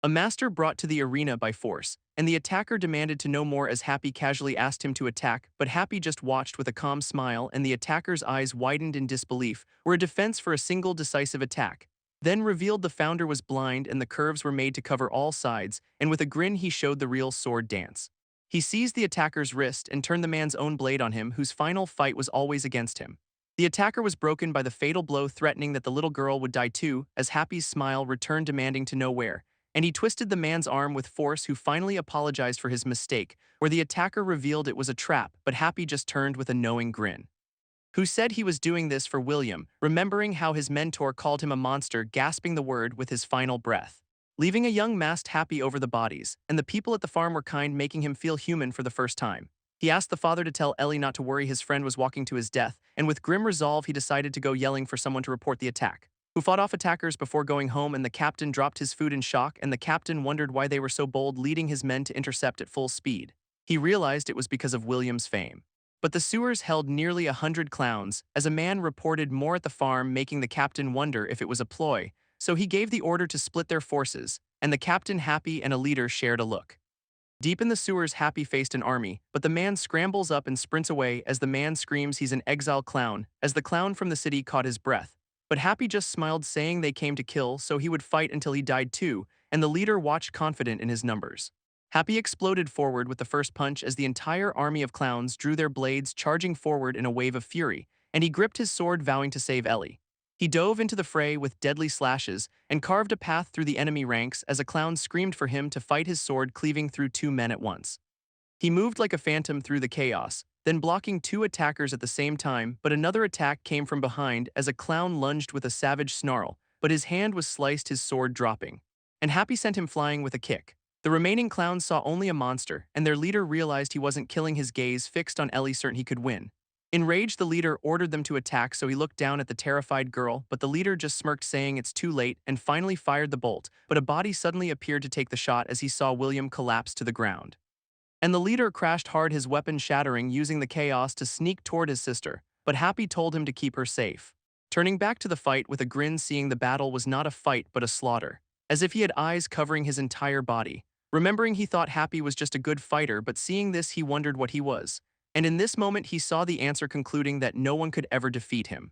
A master brought to the arena by force, and the attacker demanded to know more as Happy casually asked him to attack, but Happy just watched with a calm smile, and the attacker's eyes widened in disbelief, were a defense for a single decisive attack. Then revealed the founder was blind and the curves were made to cover all sides, and with a grin he showed the real sword dance. He seized the attacker's wrist and turned the man's own blade on him, whose final fight was always against him. The attacker was broken by the fatal blow, threatening that the little girl would die too, as Happy's smile returned, demanding to know where, and he twisted the man's arm with force, who finally apologized for his mistake, where the attacker revealed it was a trap, but Happy just turned with a knowing grin. Who said he was doing this for William, remembering how his mentor called him a monster, gasping the word with his final breath. Leaving a young masked Happy over the bodies, and the people at the farm were kind, making him feel human for the first time. He asked the father to tell Ellie not to worry, his friend was walking to his death, and with grim resolve he decided to go, yelling for someone to report the attack, who fought off attackers before going home, and the captain dropped his food in shock, and the captain wondered why they were so bold, leading his men to intercept at full speed. He realized it was because of William's fame. But the sewers held nearly 100 clowns, as a man reported more at the farm, making the captain wonder if it was a ploy, so he gave the order to split their forces, and the captain, Happy, and a leader shared a look. Deep in the sewers, Happy faced an army, but the man scrambles up and sprints away as the man screams he's an exile clown, as the clown from the city caught his breath. But Happy just smiled, saying they came to kill, so he would fight until he died too, and the leader watched, confident in his numbers. Happy exploded forward with the first punch as the entire army of clowns drew their blades, charging forward in a wave of fury, and he gripped his sword, vowing to save Ellie. He dove into the fray with deadly slashes and carved a path through the enemy ranks as a clown screamed for him to fight, his sword cleaving through two men at once. He moved like a phantom through the chaos, then blocking two attackers at the same time, but another attack came from behind as a clown lunged with a savage snarl, but his hand was sliced, his sword dropping. And Happy sent him flying with a kick. The remaining clowns saw only a monster, and their leader realized he wasn't killing, his gaze fixed on Ellie, certain he could win. Enraged, the leader ordered them to attack, so he looked down at the terrified girl, but the leader just smirked, saying it's too late, and finally fired the bolt, but a body suddenly appeared to take the shot as he saw William collapse to the ground. And the leader crashed hard, his weapon shattering, using the chaos to sneak toward his sister, but Happy told him to keep her safe. Turning back to the fight with a grin, seeing the battle was not a fight but a slaughter, as if he had eyes covering his entire body. Remembering he thought Happy was just a good fighter, but seeing this he wondered what he was. And in this moment he saw the answer, concluding that no one could ever defeat him.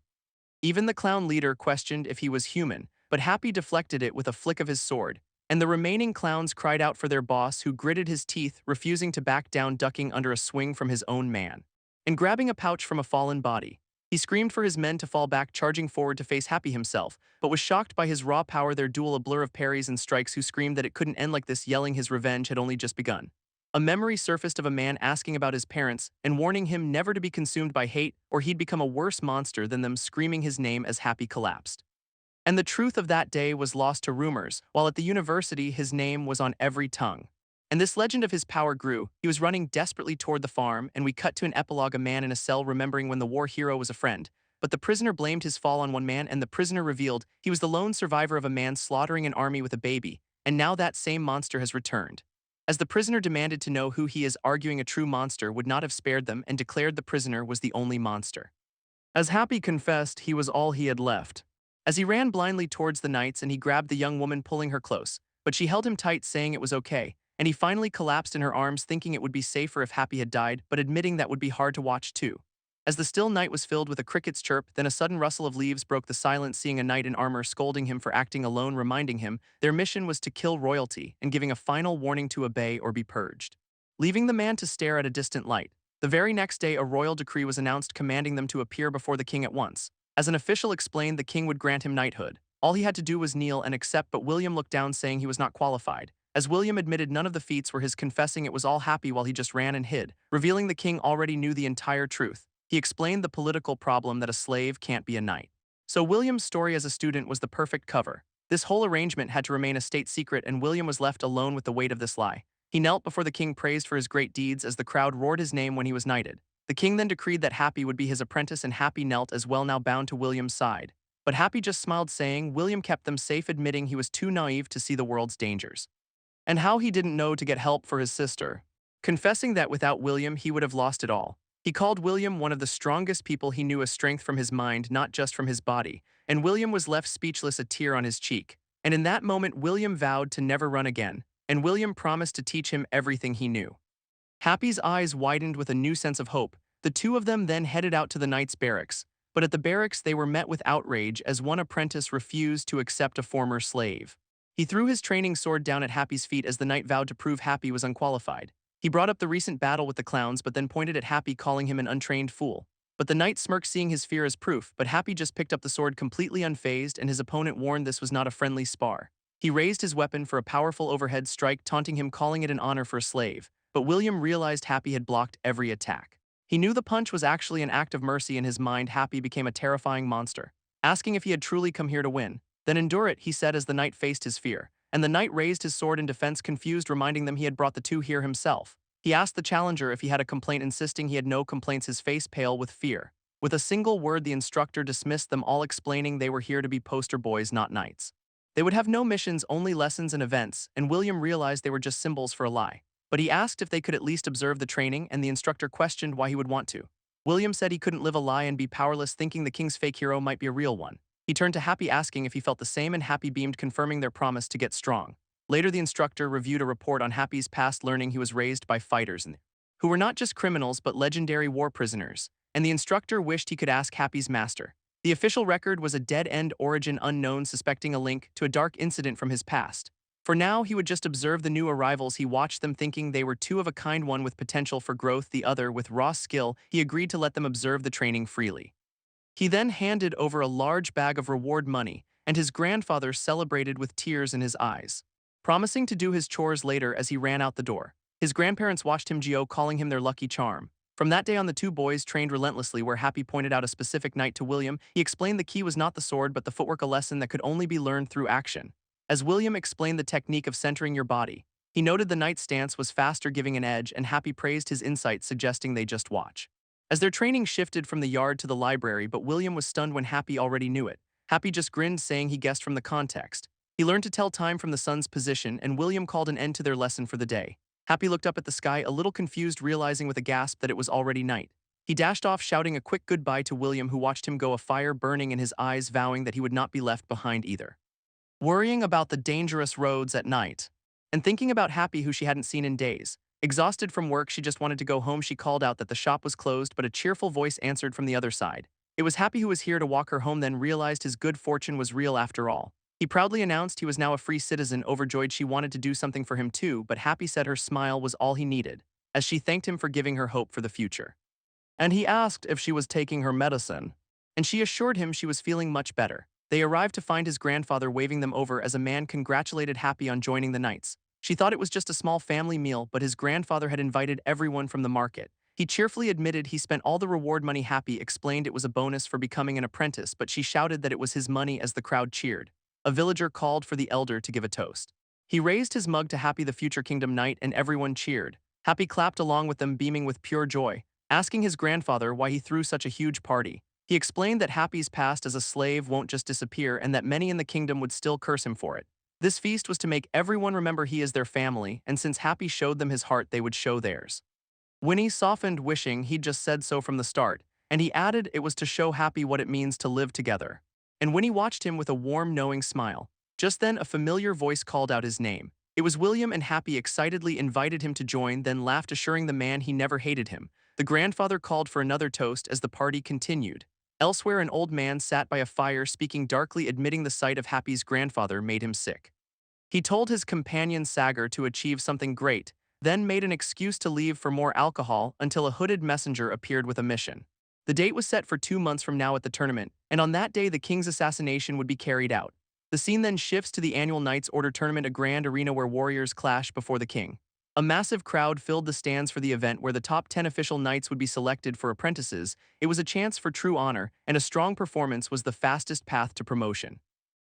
Even the clown leader questioned if he was human, but Happy deflected it with a flick of his sword, and the remaining clowns cried out for their boss, who gritted his teeth, refusing to back down, ducking under a swing from his own man. And grabbing a pouch from a fallen body, he screamed for his men to fall back, charging forward to face Happy himself, but was shocked by his raw power, their duel a blur of parries and strikes, who screamed that it couldn't end like this, yelling his revenge had only just begun. A memory surfaced of a man asking about his parents and warning him never to be consumed by hate or he'd become a worse monster than them, screaming his name as Happy collapsed. And the truth of that day was lost to rumors, while at the university his name was on every tongue. And this legend of his power grew. He was running desperately toward the farm, and we cut to an epilogue, a man in a cell remembering when the war hero was a friend. But the prisoner blamed his fall on one man, and the prisoner revealed he was the lone survivor of a man slaughtering an army with a baby, and now that same monster has returned. As the prisoner demanded to know who he is, arguing a true monster would not have spared them, and declared the prisoner was the only monster. As Happy confessed, he was all he had left. As he ran blindly towards the knights, and he grabbed the young woman, pulling her close, but she held him tight, saying it was okay. And he finally collapsed in her arms, thinking it would be safer if Happy had died, but admitting that would be hard to watch too. As the still night was filled with a cricket's chirp, then a sudden rustle of leaves broke the silence, seeing a knight in armor scolding him for acting alone, reminding him their mission was to kill royalty, and giving a final warning to obey or be purged. Leaving the man to stare at a distant light, the very next day a royal decree was announced commanding them to appear before the king at once. As an official explained, the king would grant him knighthood. All he had to do was kneel and accept, but William looked down, saying he was not qualified. As William admitted none of the feats were his, confessing it was all Happy while he just ran and hid, revealing the king already knew the entire truth. He explained the political problem that a slave can't be a knight. So William's story as a student was the perfect cover. This whole arrangement had to remain a state secret, and William was left alone with the weight of this lie. He knelt before the king, praised for his great deeds as the crowd roared his name when he was knighted. The king then decreed that Happy would be his apprentice, and Happy knelt as well, now bound to William's side. But Happy just smiled, saying William kept them safe, admitting he was too naive to see the world's dangers. And how he didn't know to get help for his sister, confessing that without William he would have lost it all. He called William one of the strongest people he knew, a strength from his mind, not just from his body, and William was left speechless, a tear on his cheek. And in that moment William vowed to never run again, and William promised to teach him everything he knew. Happy's eyes widened with a new sense of hope. The two of them then headed out to the knight's barracks, but at the barracks they were met with outrage as one apprentice refused to accept a former slave. He threw his training sword down at Happy's feet as the knight vowed to prove Happy was unqualified. He brought up the recent battle with the clowns, but then pointed at Happy, calling him an untrained fool. But the knight smirked, seeing his fear as proof, but Happy just picked up the sword completely unfazed, and his opponent warned this was not a friendly spar. He raised his weapon for a powerful overhead strike, taunting him, calling it an honor for a slave. But William realized Happy had blocked every attack. He knew the punch was actually an act of mercy. In his mind, Happy became a terrifying monster, asking if he had truly come here to win. Then endure it, he said as the knight faced his fear. And the knight raised his sword in defense, confused, reminding them he had brought the two here himself. He asked the challenger if he had a complaint, insisting he had no complaints, his face pale with fear. With a single word, the instructor dismissed them all, explaining they were here to be poster boys, not knights. They would have no missions, only lessons and events, and William realized they were just symbols for a lie. But he asked if they could at least observe the training, and the instructor questioned why he would want to. William said he couldn't live a lie and be powerless, thinking the king's fake hero might be a real one. He turned to Happy, asking if he felt the same, and Happy beamed, confirming their promise to get strong. Later, the instructor reviewed a report on Happy's past, learning he was raised by fighters who were not just criminals but legendary war prisoners, and the instructor wished he could ask Happy's master. The official record was a dead-end origin unknown, suspecting a link to a dark incident from his past. For now, he would just observe the new arrivals. He watched them, thinking they were two of a kind, one with potential for growth, the other with raw skill. He agreed to let them observe the training freely. He then handed over a large bag of reward money, and his grandfather celebrated with tears in his eyes, promising to do his chores later. As he ran out the door, his grandparents watched him go, calling him their lucky charm. From that day on, the two boys trained relentlessly. Where Happy pointed out a specific knight to William, he explained the key was not the sword but the footwork, a lesson that could only be learned through action. As William explained the technique of centering your body, he noted the knight's stance was faster, giving an edge, and Happy praised his insight, suggesting they just watch. As their training shifted from the yard to the library, but William was stunned when Happy already knew it. Happy just grinned, saying he guessed from the context. He learned to tell time from the sun's position, and William called an end to their lesson for the day. Happy looked up at the sky, a little confused, realizing with a gasp that it was already night. He dashed off, shouting a quick goodbye to William, who watched him go, a fire burning in his eyes, vowing that he would not be left behind either. Worrying about the dangerous roads at night, and thinking about Happy, who she hadn't seen in days. Exhausted from work, she just wanted to go home. She called out that the shop was closed, but a cheerful voice answered from the other side. It was Happy, who was here to walk her home, then realized his good fortune was real after all. He proudly announced he was now a free citizen. Overjoyed, she wanted to do something for him too, but Happy said her smile was all he needed, as she thanked him for giving her hope for the future. And he asked if she was taking her medicine, and she assured him she was feeling much better. They arrived to find his grandfather waving them over as a man congratulated Happy on joining the Knights. She thought it was just a small family meal, but his grandfather had invited everyone from the market. He cheerfully admitted he spent all the reward money. Happy explained it was a bonus for becoming an apprentice, but she shouted that it was his money as the crowd cheered. A villager called for the elder to give a toast. He raised his mug to Happy, the future kingdom knight, and everyone cheered. Happy clapped along with them, beaming with pure joy, asking his grandfather why he threw such a huge party. He explained that Happy's past as a slave won't just disappear, and that many in the kingdom would still curse him for it. This feast was to make everyone remember he is their family, and since Happy showed them his heart, they would show theirs. Winnie softened, wishing he'd just said so from the start, and he added it was to show Happy what it means to live together. And Winnie watched him with a warm, knowing smile. Just then, a familiar voice called out his name. It was William, and Happy excitedly invited him to join, then laughed, assuring the man he never hated him. The grandfather called for another toast as the party continued. Elsewhere, an old man sat by a fire, speaking darkly, admitting the sight of Happy's grandfather made him sick. He told his companion Sagar to achieve something great, then made an excuse to leave for more alcohol until a hooded messenger appeared with a mission. The date was set for 2 months from now at the tournament, and on that day the king's assassination would be carried out. The scene then shifts to the annual Knights Order tournament, a grand arena where warriors clash before the king. A massive crowd filled the stands for the event where the top 10 official knights would be selected for apprentices. It was a chance for true honor, and a strong performance was the fastest path to promotion.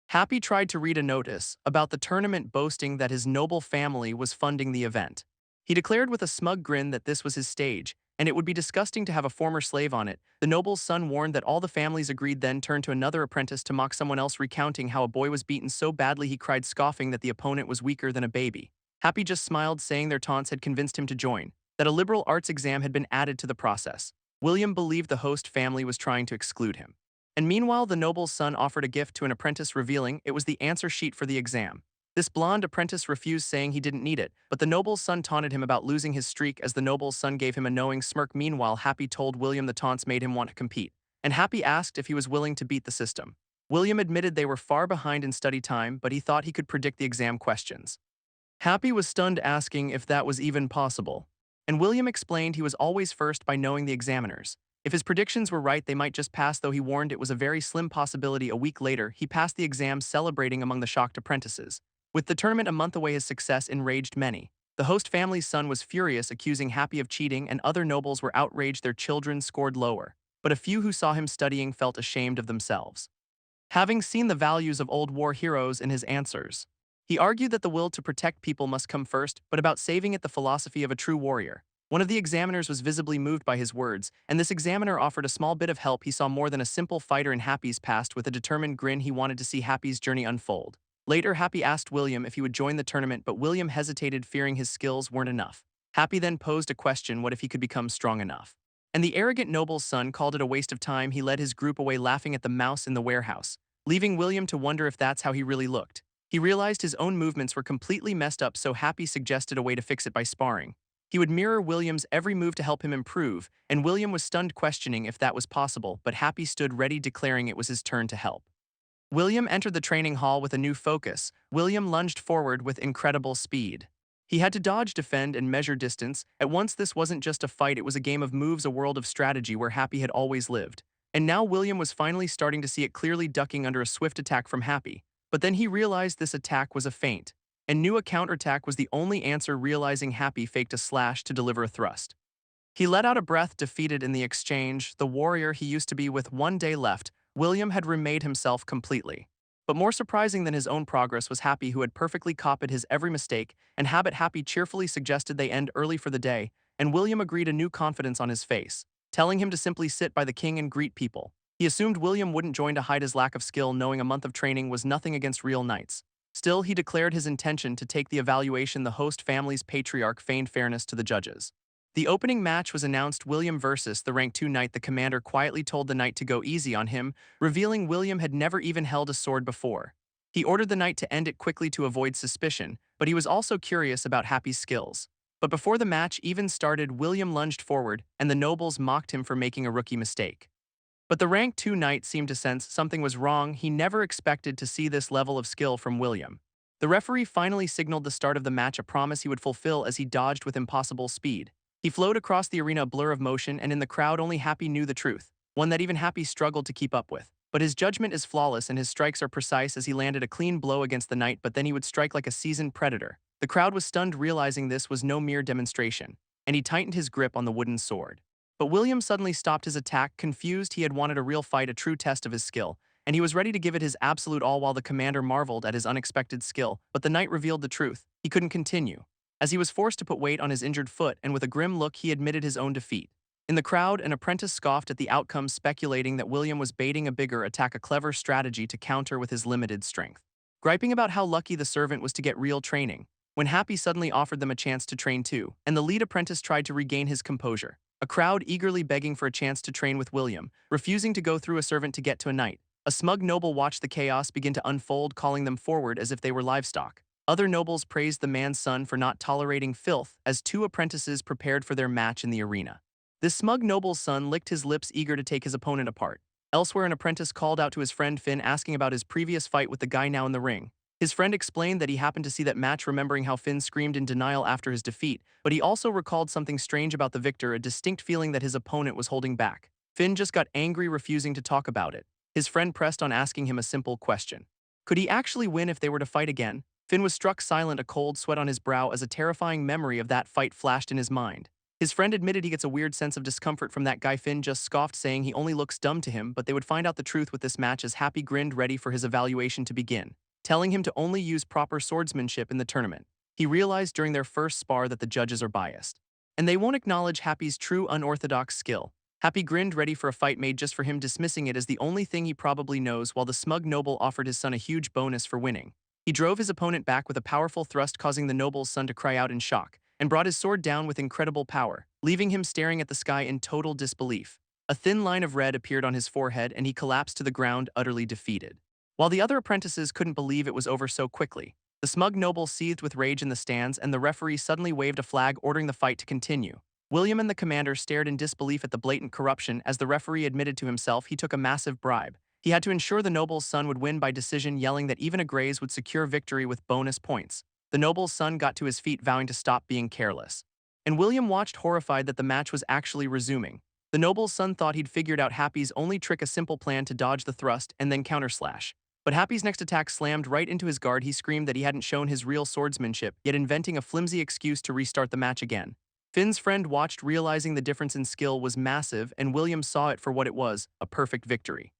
Happy tried to read a notice about the tournament boasting that his noble family was funding the event. He declared with a smug grin that this was his stage, and it would be disgusting to have a former slave on it. The noble's son warned that all the families agreed, then turned to another apprentice to mock someone else, recounting how a boy was beaten so badly he cried, scoffing that the opponent was weaker than a baby. Happy just smiled, saying their taunts had convinced him to join, that a liberal arts exam had been added to the process. William believed the host family was trying to exclude him. And meanwhile, the noble's son offered a gift to an apprentice, revealing it was the answer sheet for the exam. This blonde apprentice refused, saying he didn't need it, but the noble's son taunted him about losing his streak as the noble's son gave him a knowing smirk. Meanwhile, Happy told William the taunts made him want to compete, and Happy asked if he was willing to beat the system. William admitted they were far behind in study time, but he thought he could predict the exam questions. Happy was stunned, asking if that was even possible. And William explained he was always first by knowing the examiners. If his predictions were right, they might just pass, though he warned it was a very slim possibility. A week later, he passed the exam, celebrating among the shocked apprentices. With the tournament a month away, his success enraged many. The host family's son was furious, accusing Happy of cheating, and other nobles were outraged their children scored lower. But a few who saw him studying felt ashamed of themselves. Having seen the values of old war heroes in his answers, he argued that the will to protect people must come first, but about saving it the philosophy of a true warrior. One of the examiners was visibly moved by his words, and this examiner offered a small bit of help. He saw more than a simple fighter in Happy's past. With a determined grin, he wanted to see Happy's journey unfold. Later, Happy asked William if he would join the tournament, but William hesitated, fearing his skills weren't enough. Happy then posed a question: what if he could become strong enough? And the arrogant noble's son called it a waste of time. He led his group away, laughing at the mouse in the warehouse, leaving William to wonder if that's how he really looked. He realized his own movements were completely messed up, so Happy suggested a way to fix it by sparring. He would mirror William's every move to help him improve, and William was stunned, questioning if that was possible, but Happy stood ready, declaring it was his turn to help. William entered the training hall with a new focus. William lunged forward with incredible speed. He had to dodge, defend, and measure distance. At once, this wasn't just a fight, it was a game of moves, a world of strategy where Happy had always lived. And now William was finally starting to see it clearly, ducking under a swift attack from Happy. But then he realized this attack was a feint, and knew a counterattack was the only answer. Realizing, Happy faked a slash to deliver a thrust. He let out a breath, defeated in the exchange. The warrior he used to be, with one day left, William had remade himself completely. But more surprising than his own progress was Happy, who had perfectly copied his every mistake and habit. Happy cheerfully suggested they end early for the day, and William agreed, a new confidence on his face, telling him to simply sit by the king and greet people. He assumed William wouldn't join to hide his lack of skill, knowing a month of training was nothing against real knights. Still, he declared his intention to take the evaluation. The host family's patriarch feigned fairness to the judges. The opening match was announced: William versus the rank 2 knight. The commander quietly told the knight to go easy on him, revealing William had never even held a sword before. He ordered the knight to end it quickly to avoid suspicion, but he was also curious about Happy's skills. But before the match even started, William lunged forward, and the nobles mocked him for making a rookie mistake. But the rank 2 knight seemed to sense something was wrong. He never expected to see this level of skill from William. The referee finally signaled the start of the match, a promise he would fulfill as he dodged with impossible speed. He flowed across the arena, a blur of motion, and in the crowd only Happy knew the truth, one that even Happy struggled to keep up with. But his judgment is flawless and his strikes are precise, as he landed a clean blow against the knight, but then he would strike like a seasoned predator. The crowd was stunned, realizing this was no mere demonstration, and he tightened his grip on the wooden sword. But William suddenly stopped his attack, confused. He had wanted a real fight, a true test of his skill, and he was ready to give it his absolute all. While the commander marveled at his unexpected skill, but the knight revealed the truth: he couldn't continue, as he was forced to put weight on his injured foot, and with a grim look he admitted his own defeat. In the crowd, an apprentice scoffed at the outcome, speculating that William was baiting a bigger attack, a clever strategy to counter with his limited strength. Griping about how lucky the servant was to get real training, when Happy suddenly offered them a chance to train too, and the lead apprentice tried to regain his composure. A crowd eagerly begging for a chance to train with William, refusing to go through a servant to get to a knight. A smug noble watched the chaos begin to unfold, calling them forward as if they were livestock. Other nobles praised the man's son for not tolerating filth, as 2 apprentices prepared for their match in the arena. This smug noble's son licked his lips, eager to take his opponent apart. Elsewhere, an apprentice called out to his friend Finn, asking about his previous fight with the guy now in the ring. His friend explained that he happened to see that match, remembering how Finn screamed in denial after his defeat, but he also recalled something strange about the victor, a distinct feeling that his opponent was holding back. Finn just got angry, refusing to talk about it. His friend pressed on, asking him a simple question: could he actually win if they were to fight again? Finn was struck silent, a cold sweat on his brow as a terrifying memory of that fight flashed in his mind. His friend admitted he gets a weird sense of discomfort from that guy. Finn just scoffed, saying he only looks dumb to him, but they would find out the truth with this match as Happy grinned, ready for his evaluation to begin, telling him to only use proper swordsmanship in the tournament. He realized during their first spar that the judges are biased, and they won't acknowledge Happy's true unorthodox skill. Happy grinned, ready for a fight made just for him, dismissing it as the only thing he probably knows, while the smug noble offered his son a huge bonus for winning. He drove his opponent back with a powerful thrust, causing the noble's son to cry out in shock, and brought his sword down with incredible power, leaving him staring at the sky in total disbelief. A thin line of red appeared on his forehead and he collapsed to the ground, utterly defeated. While the other apprentices couldn't believe it was over so quickly, the smug noble seethed with rage in the stands, and the referee suddenly waved a flag ordering the fight to continue. William and the commander stared in disbelief at the blatant corruption as the referee admitted to himself he took a massive bribe. He had to ensure the noble's son would win by decision, yelling that even a graze would secure victory with bonus points. The noble's son got to his feet, vowing to stop being careless. And William watched, horrified that the match was actually resuming. The noble's son thought he'd figured out Happy's only trick, a simple plan to dodge the thrust and then counterslash. But Happy's next attack slammed right into his guard. He screamed that he hadn't shown his real swordsmanship, yet inventing a flimsy excuse to restart the match again. Finn's friend watched, realizing the difference in skill was massive, and William saw it for what it was, a perfect victory.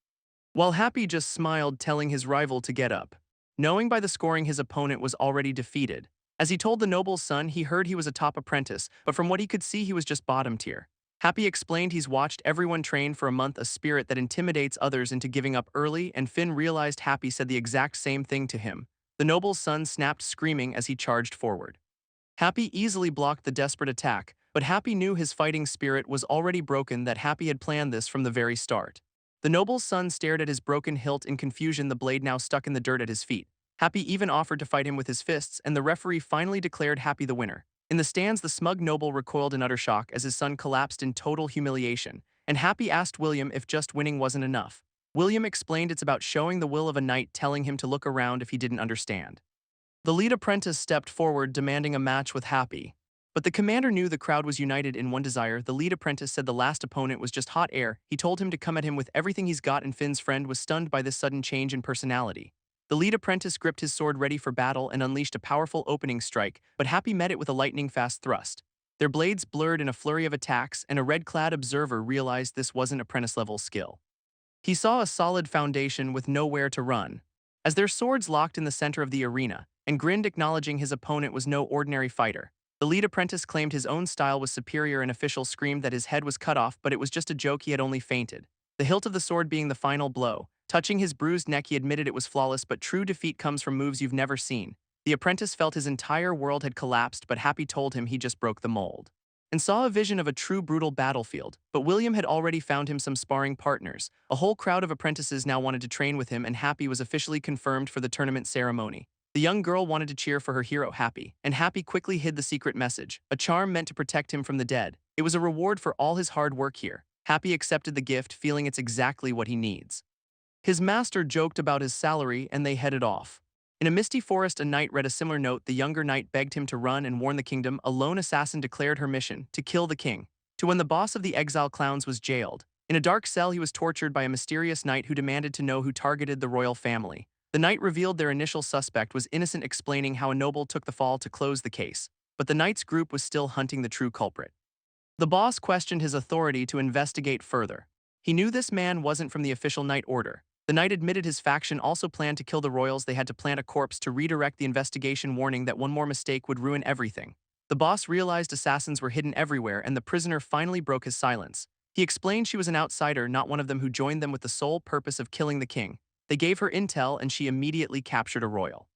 While Happy just smiled, telling his rival to get up, knowing by the scoring his opponent was already defeated. As he told the noble's son, he heard he was a top apprentice, but from what he could see he was just bottom tier. Happy explained he's watched everyone train for a month, a spirit that intimidates others into giving up early, and Finn realized Happy said the exact same thing to him. The noble's son snapped, screaming as he charged forward. Happy easily blocked the desperate attack, but Happy knew his fighting spirit was already broken, that Happy had planned this from the very start. The noble's son stared at his broken hilt in confusion, the blade now stuck in the dirt at his feet. Happy even offered to fight him with his fists, and the referee finally declared Happy the winner. In the stands, the smug noble recoiled in utter shock as his son collapsed in total humiliation, and Happy asked William if just winning wasn't enough. William explained it's about showing the will of a knight, telling him to look around if he didn't understand. The lead apprentice stepped forward, demanding a match with Happy. But the commander knew the crowd was united in one desire. The lead apprentice said the last opponent was just hot air. He told him to come at him with everything he's got, and Finn's friend was stunned by this sudden change in personality. The lead apprentice gripped his sword ready for battle and unleashed a powerful opening strike, but Happy met it with a lightning-fast thrust. Their blades blurred in a flurry of attacks, and a red-clad observer realized this wasn't apprentice-level skill. He saw a solid foundation with nowhere to run. As their swords locked in the center of the arena, and grinned, acknowledging his opponent was no ordinary fighter. The lead apprentice claimed his own style was superior, and official screamed that his head was cut off, but it was just a joke, he had only fainted. The hilt of the sword being the final blow. Touching his bruised neck, he admitted it was flawless, but true defeat comes from moves you've never seen. The apprentice felt his entire world had collapsed, but Happy told him he just broke the mold and saw a vision of a true brutal battlefield. But William had already found him some sparring partners. A whole crowd of apprentices now wanted to train with him, and Happy was officially confirmed for the tournament ceremony. The young girl wanted to cheer for her hero Happy, and Happy quickly hid the secret message, a charm meant to protect him from the dead. It was a reward for all his hard work here. Happy accepted the gift, feeling it's exactly what he needs. His master joked about his salary, and they headed off. In a misty forest, a knight read a similar note. The younger knight begged him to run and warn the kingdom. A lone assassin declared her mission to kill the king. To when the boss of the exile clowns was jailed. In a dark cell, he was tortured by a mysterious knight who demanded to know who targeted the royal family. The knight revealed their initial suspect was innocent, explaining how a noble took the fall to close the case. But the knight's group was still hunting the true culprit. The boss questioned his authority to investigate further. He knew this man wasn't from the official knight order. The knight admitted his faction also planned to kill the royals. They had to plant a corpse to redirect the investigation, warning that one more mistake would ruin everything. The boss realized assassins were hidden everywhere, and the prisoner finally broke his silence. He explained she was an outsider, not one of them, who joined them with the sole purpose of killing the king. They gave her intel, and she immediately captured a royal.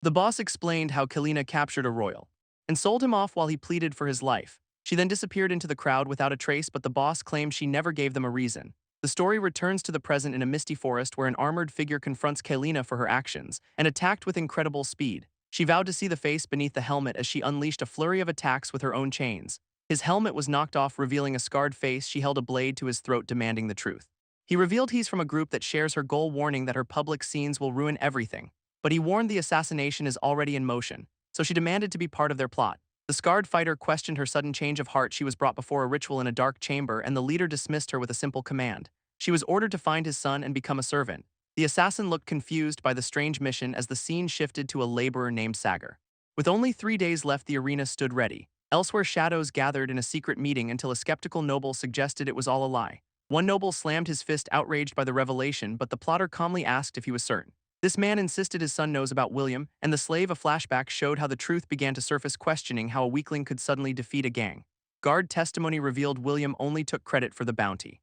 The boss explained how Kalina captured a royal and sold him off while he pleaded for his life. She then disappeared into the crowd without a trace, but the boss claimed she never gave them a reason. The story returns to the present in a misty forest where an armored figure confronts Kalina for her actions and attacked with incredible speed. She vowed to see the face beneath the helmet as she unleashed a flurry of attacks with her own chains. His helmet was knocked off, revealing a scarred face. She held a blade to his throat, demanding the truth. He revealed he's from a group that shares her goal, warning that her public scenes will ruin everything. But he warned the assassination is already in motion, so she demanded to be part of their plot. The scarred fighter questioned her sudden change of heart. She was brought before a ritual in a dark chamber, and the leader dismissed her with a simple command. She was ordered to find his son and become a servant. The assassin looked confused by the strange mission as the scene shifted to a laborer named Sagar. With only 3 days left, the arena stood ready. Elsewhere, shadows gathered in a secret meeting until a skeptical noble suggested it was all a lie. One noble slammed his fist, outraged by the revelation, but the plotter calmly asked if he was certain. This man insisted his son knows about William, and the slave, a flashback, showed how the truth began to surface, questioning how a weakling could suddenly defeat a gang. Guard testimony revealed William only took credit for the bounty.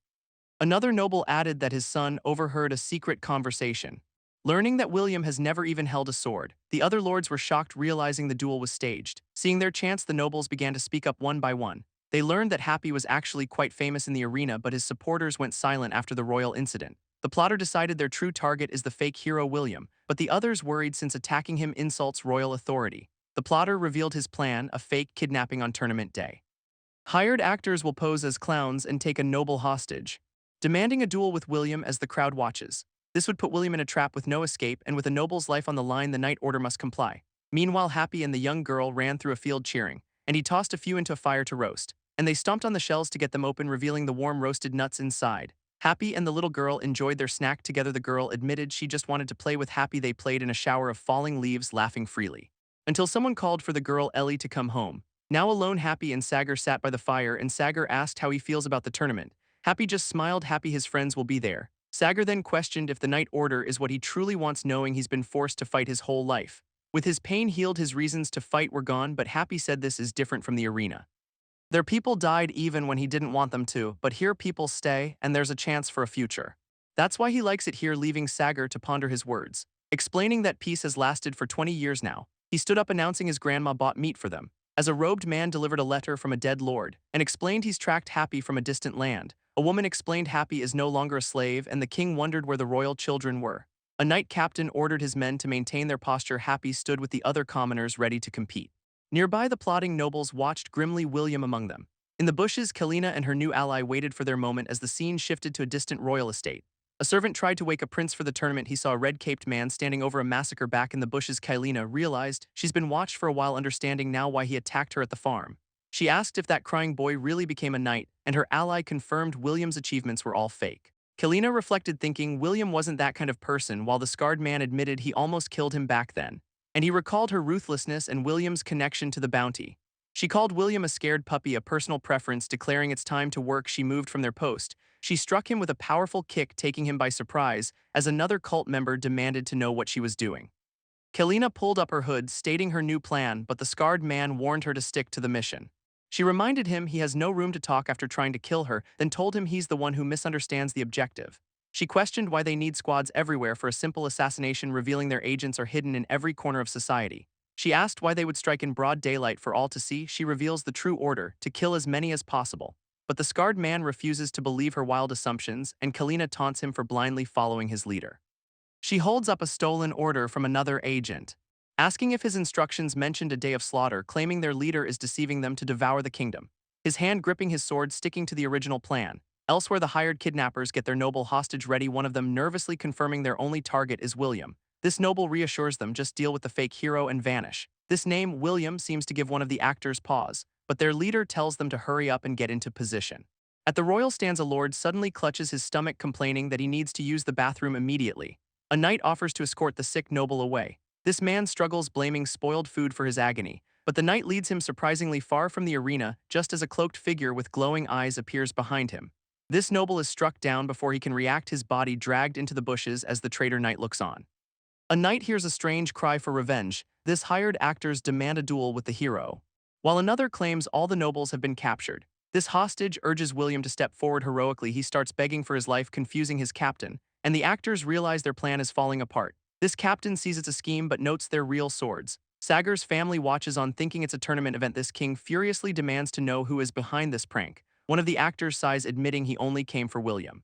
Another noble added that his son overheard a secret conversation. Learning that William has never even held a sword, the other lords were shocked, realizing the duel was staged. Seeing their chance, the nobles began to speak up one by one. They learned that Happy was actually quite famous in the arena, but his supporters went silent after the royal incident. The plotter decided their true target is the fake hero William, but the others worried since attacking him insults royal authority. The plotter revealed his plan, a fake kidnapping on tournament day. Hired actors will pose as clowns and take a noble hostage, demanding a duel with William as the crowd watches. This would put William in a trap with no escape, and with a noble's life on the line, the knight order must comply. Meanwhile, Happy and the young girl ran through a field cheering, and he tossed a few into a fire to roast, and they stomped on the shells to get them open, revealing the warm roasted nuts inside. Happy and the little girl enjoyed their snack together. The girl admitted she just wanted to play with Happy. They played in a shower of falling leaves, laughing freely. Until someone called for the girl Ellie to come home. Now alone, Happy and Sagar sat by the fire, and Sagar asked how he feels about the tournament. Happy just smiled. Happy his friends will be there. Sagar then questioned if the Knight Order is what he truly wants, knowing he's been forced to fight his whole life. With his pain healed, his reasons to fight were gone, but Happy said this is different from the arena. Their people died even when he didn't want them to, but here people stay, and there's a chance for a future. That's why he likes it here, leaving Sagar to ponder his words. Explaining that peace has lasted for 20 years now, he stood up, announcing his grandma bought meat for them. As a robed man delivered a letter from a dead lord, and explained he's tracked Happy from a distant land. A woman explained Happy is no longer a slave, and the king wondered where the royal children were. A knight captain ordered his men to maintain their posture. Happy stood with the other commoners ready to compete. Nearby, the plotting nobles watched grimly, William among them. In the bushes, Kalina and her new ally waited for their moment as the scene shifted to a distant royal estate. A servant tried to wake a prince for the tournament. He saw a red-caped man standing over a massacre back in the bushes. Kalina realized she's been watched for a while, understanding now why he attacked her at the farm. She asked if that crying boy really became a knight, and her ally confirmed William's achievements were all fake. Kalina reflected, thinking William wasn't that kind of person, while the scarred man admitted he almost killed him back then. And he recalled her ruthlessness and William's connection to the bounty. She called William a scared puppy, a personal preference, declaring it's time to work. She moved from their post. She struck him with a powerful kick, taking him by surprise, as another cult member demanded to know what she was doing. Kalina pulled up her hood, stating her new plan, but the scarred man warned her to stick to the mission. She reminded him he has no room to talk after trying to kill her, then told him he's the one who misunderstands the objective. She questioned why they need squads everywhere for a simple assassination, revealing their agents are hidden in every corner of society. She asked why they would strike in broad daylight for all to see. She reveals the true order, to kill as many as possible. But the scarred man refuses to believe her wild assumptions, and Kalina taunts him for blindly following his leader. She holds up a stolen order from another agent, asking if his instructions mentioned a day of slaughter, claiming their leader is deceiving them to devour the kingdom. His hand gripping his sword, sticking to the original plan. Elsewhere, the hired kidnappers get their noble hostage ready, one of them nervously confirming their only target is William. This noble reassures them just deal with the fake hero and vanish. This name, William, seems to give one of the actors pause, but their leader tells them to hurry up and get into position. At the royal stands, a lord suddenly clutches his stomach, complaining that he needs to use the bathroom immediately. A knight offers to escort the sick noble away. This man struggles, blaming spoiled food for his agony, but the knight leads him surprisingly far from the arena, just as a cloaked figure with glowing eyes appears behind him. This noble is struck down before he can react, his body dragged into the bushes as the traitor knight looks on. A knight hears a strange cry for revenge. This hired actors demand a duel with the hero, while another claims all the nobles have been captured. This hostage urges William to step forward heroically. He starts begging for his life, confusing his captain, and the actors realize their plan is falling apart. This captain sees it's a scheme but notes their real swords. Sagar's family watches on, thinking it's a tournament event. This king furiously demands to know who is behind this prank. One of the actors sighs, admitting he only came for William.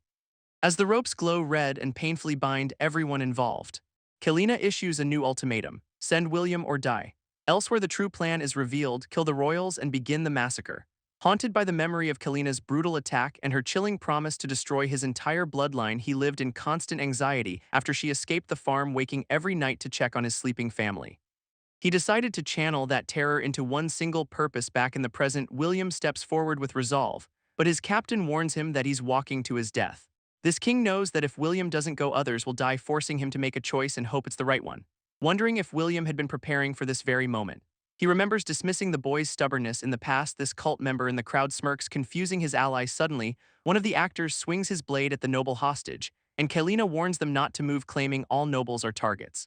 As the ropes glow red and painfully bind everyone involved, Kalina issues a new ultimatum: send William or die. Elsewhere, the true plan is revealed: kill the royals and begin the massacre. Haunted by the memory of Kalina's brutal attack and her chilling promise to destroy his entire bloodline, he lived in constant anxiety after she escaped the farm, waking every night to check on his sleeping family. He decided to channel that terror into one single purpose. Back in the present, William steps forward with resolve, but his captain warns him that he's walking to his death. This king knows that if William doesn't go, others will die, forcing him to make a choice and hope it's the right one. Wondering if William had been preparing for this very moment. He remembers dismissing the boy's stubbornness in the past. This cult member in the crowd smirks, confusing his allies. Suddenly, one of the actors swings his blade at the noble hostage, and Kalina warns them not to move, claiming all nobles are targets.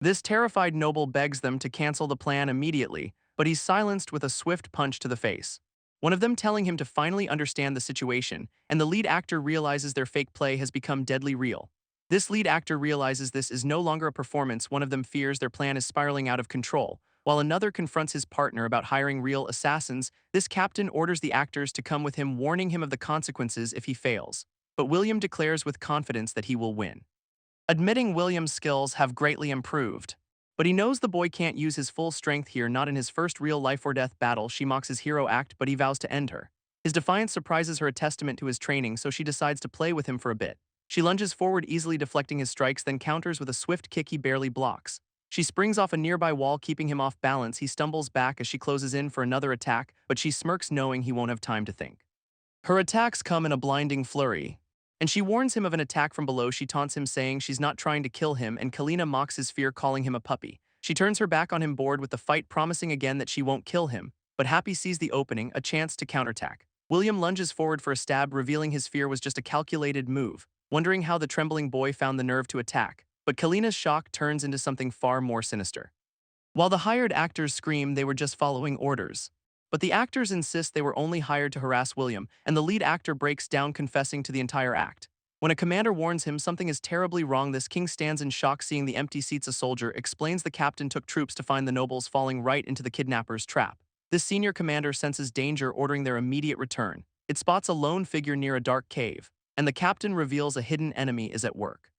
This terrified noble begs them to cancel the plan immediately, but he's silenced with a swift punch to the face. One of them telling him to finally understand the situation, and the lead actor realizes their fake play has become deadly real. This lead actor realizes this is no longer a performance. One of them fears their plan is spiraling out of control, while another confronts his partner about hiring real assassins. This captain orders the actors to come with him, warning him of the consequences if he fails. But William declares with confidence that he will win. Admitting William's skills have greatly improved. But he knows the boy can't use his full strength here, not in his first real life-or-death battle. She mocks his hero act, but he vows to end her. His defiance surprises her, a testament to his training, so she decides to play with him for a bit. She lunges forward, easily deflecting his strikes, then counters with a swift kick he barely blocks. She springs off a nearby wall, keeping him off balance. He stumbles back as she closes in for another attack, but she smirks, knowing he won't have time to think. Her attacks come in a blinding flurry, and she warns him of an attack from below. She taunts him, saying she's not trying to kill him, and Kalina mocks his fear, calling him a puppy. She turns her back on him, bored with the fight, promising again that she won't kill him, but Happy sees the opening, a chance to counterattack. William lunges forward for a stab, revealing his fear was just a calculated move, wondering how the trembling boy found the nerve to attack, but Kalina's shock turns into something far more sinister. While the hired actors scream they were just following orders, but the actors insist they were only hired to harass William, and the lead actor breaks down, confessing to the entire act. When a commander warns him something is terribly wrong, this king stands in shock, seeing the empty seats. A soldier explains the captain took troops to find the nobles, falling right into the kidnappers' trap. This senior commander senses danger, ordering their immediate return. It spots a lone figure near a dark cave, and the captain reveals a hidden enemy is at work.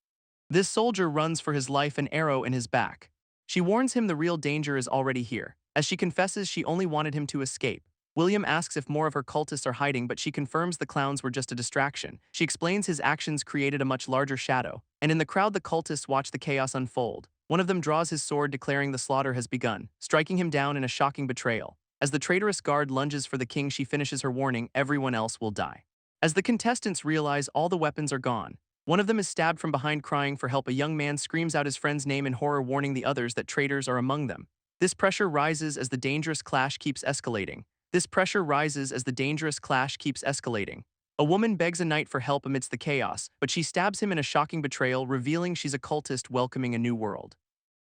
This soldier runs for his life, an arrow in his back. She warns him the real danger is already here. As she confesses she only wanted him to escape, William asks if more of her cultists are hiding, but she confirms the clowns were just a distraction. She explains his actions created a much larger shadow, and in the crowd the cultists watch the chaos unfold. One of them draws his sword, declaring the slaughter has begun, striking him down in a shocking betrayal. As the traitorous guard lunges for the king, she finishes her warning, everyone else will die. As the contestants realize all the weapons are gone, one of them is stabbed from behind, crying for help. A young man screams out his friend's name in horror, warning the others that traitors are among them. This pressure rises as the dangerous clash keeps escalating. A woman begs a knight for help amidst the chaos, but she stabs him in a shocking betrayal, revealing she's a cultist welcoming a new world.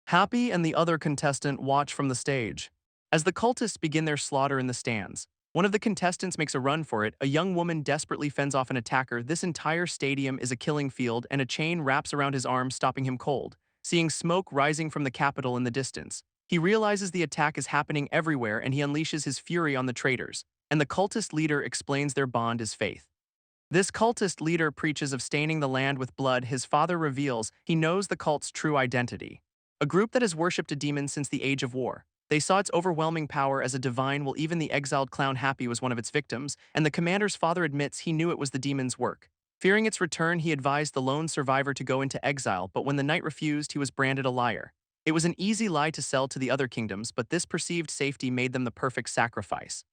Happy and the other contestant watch from the stage. As the cultists begin their slaughter in the stands, one of the contestants makes a run for it. A young woman desperately fends off an attacker. This entire stadium is a killing field, and a chain wraps around his arm, stopping him cold. Seeing smoke rising from the capital in the distance, he realizes the attack is happening everywhere, and he unleashes his fury on the traitors, and the cultist leader explains their bond is faith. This cultist leader preaches of staining the land with blood. His father reveals he knows the cult's true identity, a group that has worshipped a demon since the Age of War. They saw its overwhelming power as a divine, while even the exiled clown Happy was one of its victims, and the commander's father admits he knew it was the demon's work. Fearing its return, he advised the lone survivor to go into exile, but when the knight refused, he was branded a liar. It was an easy lie to sell to the other kingdoms, but this perceived safety made them the perfect sacrifice.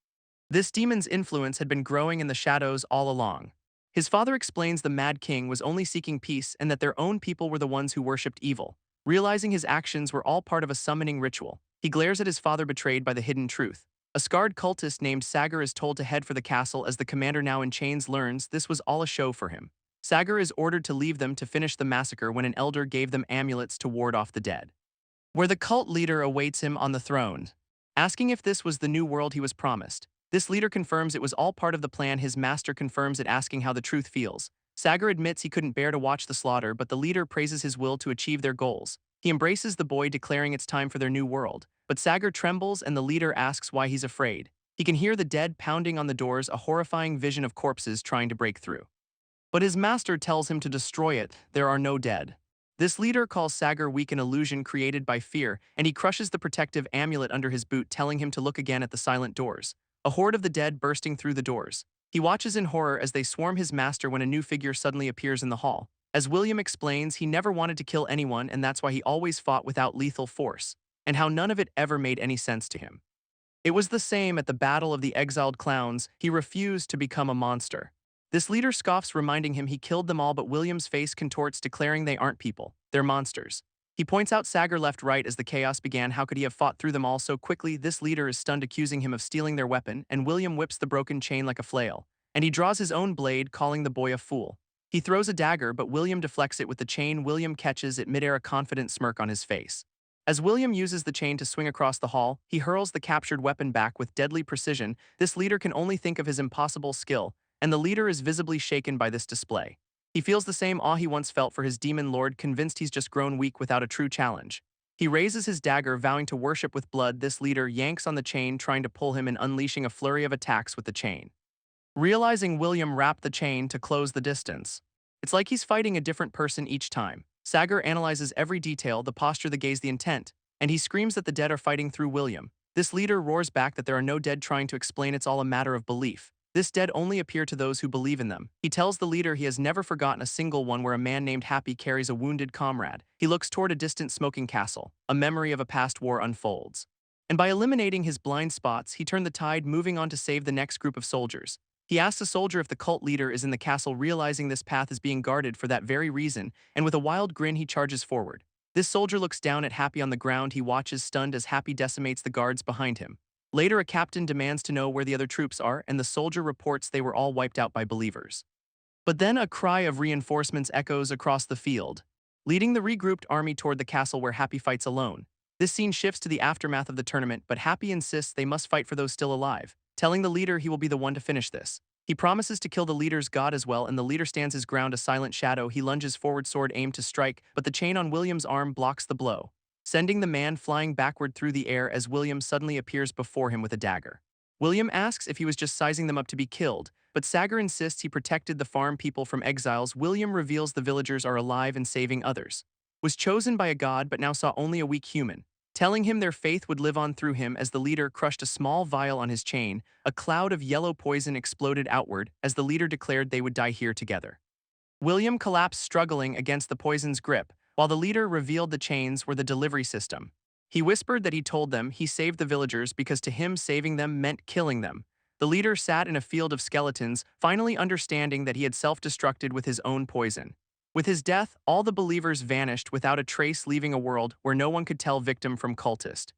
This demon's influence had been growing in the shadows all along. His father explains the Mad King was only seeking peace and that their own people were the ones who worshipped evil. Realizing his actions were all part of a summoning ritual, he glares at his father, betrayed by the hidden truth. A scarred cultist named Sagar is told to head for the castle as the commander, now in chains, learns this was all a show for him. Sagar is ordered to leave them to finish the massacre when an elder gave them amulets to ward off the dead, where the cult leader awaits him on the throne, asking if this was the new world he was promised. This leader confirms it was all part of the plan. His master confirms it, asking how the truth feels. Sagar admits he couldn't bear to watch the slaughter, but the leader praises his will to achieve their goals. He embraces the boy, declaring it's time for their new world. But Sagar trembles, and the leader asks why he's afraid. He can hear the dead pounding on the doors, a horrifying vision of corpses trying to break through. But his master tells him to destroy it. There are no dead. This leader calls Sagar weak, an illusion created by fear, and he crushes the protective amulet under his boot, telling him to look again at the silent doors. A horde of the dead bursting through the doors. He watches in horror as they swarm his master when a new figure suddenly appears in the hall. As William explains, he never wanted to kill anyone, and that's why he always fought without lethal force, and how none of it ever made any sense to him. It was the same at the Battle of the Exiled Clowns. He refused to become a monster. This leader scoffs, reminding him he killed them all, but William's face contorts, declaring they aren't people, they're monsters. He points out Sagar left right as the chaos began. How could he have fought through them all so quickly? This leader is stunned, accusing him of stealing their weapon, and William whips the broken chain like a flail. And he draws his own blade, calling the boy a fool. He throws a dagger, but William deflects it with the chain. William catches it midair, a confident smirk on his face. As William uses the chain to swing across the hall, he hurls the captured weapon back with deadly precision. This leader can only think of his impossible skill, and the leader is visibly shaken by this display. He feels the same awe he once felt for his demon lord, convinced he's just grown weak without a true challenge. He raises his dagger, vowing to worship with blood. This leader yanks on the chain, trying to pull him and unleashing a flurry of attacks with the chain. Realizing William wrapped the chain to close the distance. It's like he's fighting a different person each time. Sagar analyzes every detail, the posture, the gaze, the intent, and he screams that the dead are fighting through William. This leader roars back that there are no dead, trying to explain it's all a matter of belief. This dead only appear to those who believe in them. He tells the leader he has never forgotten a single one, where a man named Happy carries a wounded comrade. He looks toward a distant smoking castle. A memory of a past war unfolds. And by eliminating his blind spots, he turned the tide, moving on to save the next group of soldiers. He asks a soldier if the cult leader is in the castle, realizing this path is being guarded for that very reason, and with a wild grin he charges forward. This soldier looks down at Happy on the ground. He watches, stunned, as Happy decimates the guards behind him. Later, a captain demands to know where the other troops are, and the soldier reports they were all wiped out by believers. But then a cry of reinforcements echoes across the field, leading the regrouped army toward the castle, where Happy fights alone. This scene shifts to the aftermath of the tournament, but Happy insists they must fight for those still alive, telling the leader he will be the one to finish this. He promises to kill the leader's god as well, and the leader stands his ground, a silent shadow. He lunges forward, sword aimed to strike, but the chain on William's arm blocks the blow, sending the man flying backward through the air as William suddenly appears before him with a dagger. William asks if he was just sizing them up to be killed, but Sagar insists he protected the farm people from exiles. William reveals the villagers are alive and saving others. Was chosen by a god, but now saw only a weak human, telling him their faith would live on through him. As the leader crushed a small vial on his chain, a cloud of yellow poison exploded outward as the leader declared they would die here together. William collapsed, struggling against the poison's grip, while the leader revealed the chains were the delivery system. He whispered that he told them he saved the villagers because to him saving them meant killing them. The leader sat in a field of skeletons, finally understanding that he had self-destructed with his own poison. With his death, all the believers vanished without a trace, leaving a world where no one could tell victim from cultist.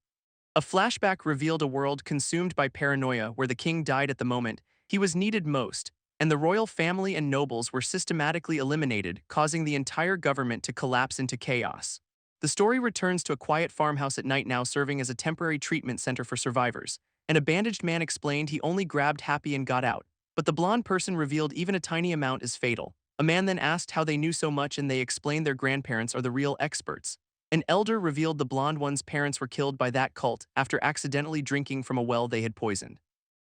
A flashback revealed a world consumed by paranoia, where the king died at the moment he was needed most, and the royal family and nobles were systematically eliminated, causing the entire government to collapse into chaos. The story returns to a quiet farmhouse at night, now serving as a temporary treatment center for survivors. An bandaged man explained he only grabbed Happy and got out, but the blonde person revealed even a tiny amount is fatal. A man then asked how they knew so much, and they explained their grandparents are the real experts. An elder revealed the blonde one's parents were killed by that cult after accidentally drinking from a well they had poisoned.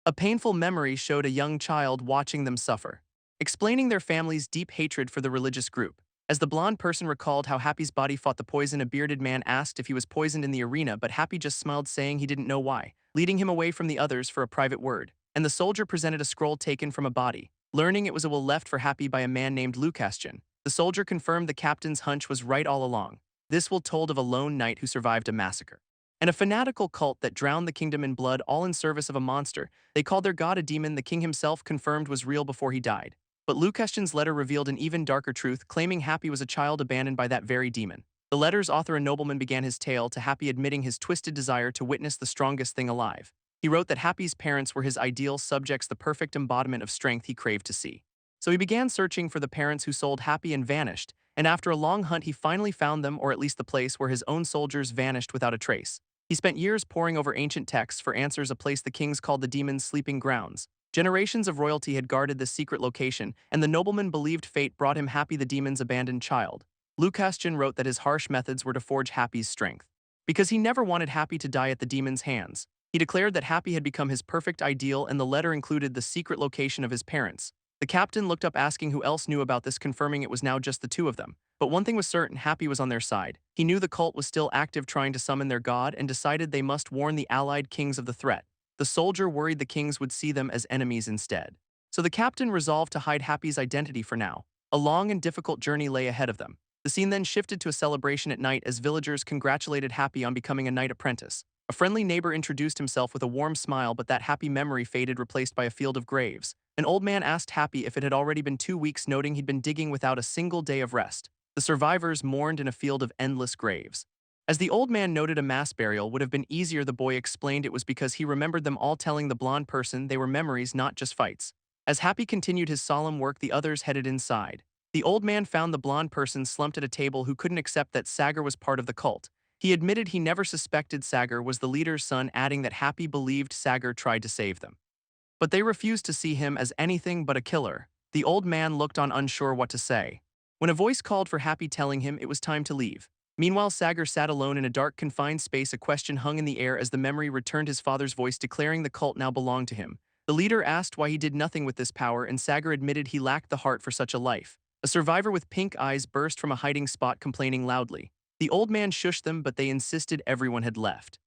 A painful memory showed a young child watching them suffer, explaining their family's deep hatred for the religious group. As the blonde person recalled how Happy's body fought the poison, a bearded man asked if he was poisoned in the arena, but Happy just smiled, saying he didn't know why, leading him away from the others for a private word. And the soldier presented a scroll taken from a body, learning it was a will left for Happy by a man named Lukastian. The soldier confirmed the captain's hunch was right all along. This will told of a lone knight who survived a massacre, and a fanatical cult that drowned the kingdom in blood, all in service of a monster they called their god, a demon the king himself confirmed was real before he died. But Lukastian's letter revealed an even darker truth, claiming Happy was a child abandoned by that very demon. The letter's author, a nobleman, began his tale to Happy, admitting his twisted desire to witness the strongest thing alive. He wrote that Happy's parents were his ideal subjects, the perfect embodiment of strength he craved to see. So he began searching for the parents who sold Happy and vanished, and after a long hunt he finally found them, or at least the place where his own soldiers vanished without a trace. He spent years poring over ancient texts for answers, a place the kings called the demon's sleeping grounds. Generations of royalty had guarded this secret location, and the nobleman believed fate brought him Happy, the demon's abandoned child. Lukastian wrote that his harsh methods were to forge Happy's strength, because he never wanted Happy to die at the demon's hands. He declared that Happy had become his perfect ideal, and the letter included the secret location of his parents. The captain looked up, asking who else knew about this, confirming it was now just the two of them. But one thing was certain, Happy was on their side. He knew the cult was still active, trying to summon their god, and decided they must warn the allied kings of the threat. The soldier worried the kings would see them as enemies instead. So the captain resolved to hide Happy's identity for now. A long and difficult journey lay ahead of them. The scene then shifted to a celebration at night as villagers congratulated Happy on becoming a knight apprentice. A friendly neighbor introduced himself with a warm smile, but that happy memory faded, replaced by a field of graves. An old man asked Happy if it had already been 2 weeks, noting he'd been digging without a single day of rest. The survivors mourned in a field of endless graves. As the old man noted, a mass burial would have been easier. The boy explained it was because he remembered them all, telling the blonde person they were memories, not just fights. As Happy continued his solemn work, the others headed inside. The old man found the blonde person slumped at a table, who couldn't accept that Sagar was part of the cult. He admitted he never suspected Sagar was the leader's son, adding that Happy believed Sagar tried to save them. But they refused to see him as anything but a killer. The old man looked on, unsure what to say, when a voice called for Happy, telling him it was time to leave. Meanwhile, Sagar sat alone in a dark, confined space. A question hung in the air as the memory returned, his father's voice declaring the cult now belonged to him. The leader asked why he did nothing with this power, and Sagar admitted he lacked the heart for such a life. A survivor with pink eyes burst from a hiding spot, complaining loudly. The old man shushed them, but they insisted everyone had left.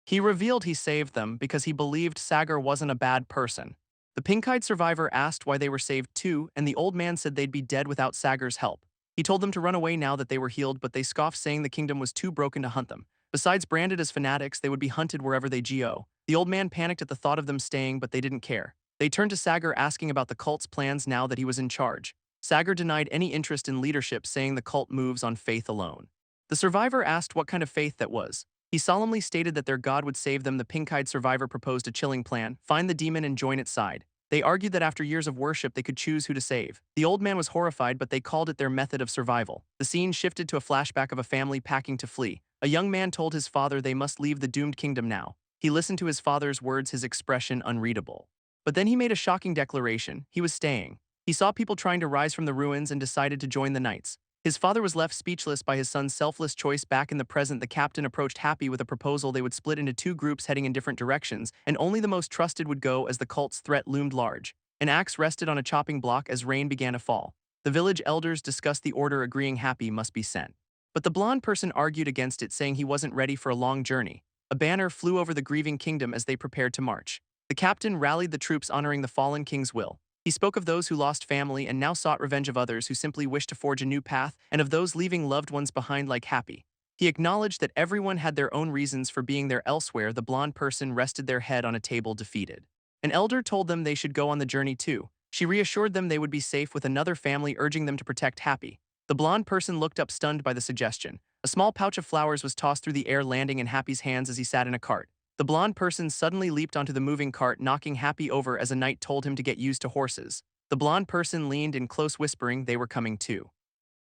He revealed he saved them because he believed Sagar wasn't a bad person. The pink-eyed survivor asked why they were saved too, and the old man said they'd be dead without Sagar's help. He told them to run away now that they were healed, but they scoffed, saying the kingdom was too broken to hunt them. Besides, branded as fanatics, they would be hunted wherever they go. The old man panicked at the thought of them staying, but they didn't care. They turned to Sagar, asking about the cult's plans now that he was in charge. Sagar denied any interest in leadership, saying the cult moves on faith alone. The survivor asked what kind of faith that was. He solemnly stated that their god would save them. The pink-eyed survivor proposed a chilling plan: find the demon and join its side. They argued that after years of worship, they could choose who to save. The old man was horrified, but they called it their method of survival. The scene shifted to a flashback of a family packing to flee. A young man told his father they must leave the doomed kingdom now. He listened to his father's words, his expression unreadable. But then he made a shocking declaration: he was staying. He saw people trying to rise from the ruins and decided to join the knights. His father was left speechless by his son's selfless choice. Back in the present, the captain approached Happy with a proposal. They would split into two groups heading in different directions, and only the most trusted would go, as the cult's threat loomed large. An axe rested on a chopping block as rain began to fall. The village elders discussed the order, agreeing Happy must be sent. But the blonde person argued against it, saying he wasn't ready for a long journey. A banner flew over the grieving kingdom as they prepared to march. The captain rallied the troops, honoring the fallen king's will. He spoke of those who lost family and now sought revenge, of others who simply wished to forge a new path, and of those leaving loved ones behind like Happy. He acknowledged that everyone had their own reasons for being there. Elsewhere, the blonde person rested their head on a table, defeated. An elder told them they should go on the journey too. She reassured them they would be safe with another family, urging them to protect Happy. The blonde person looked up, stunned by the suggestion. A small pouch of flowers was tossed through the air, landing in Happy's hands as he sat in a cart. The blonde person suddenly leaped onto the moving cart, knocking Happy over as a knight told him to get used to horses. The blonde person leaned in close, whispering they were coming too.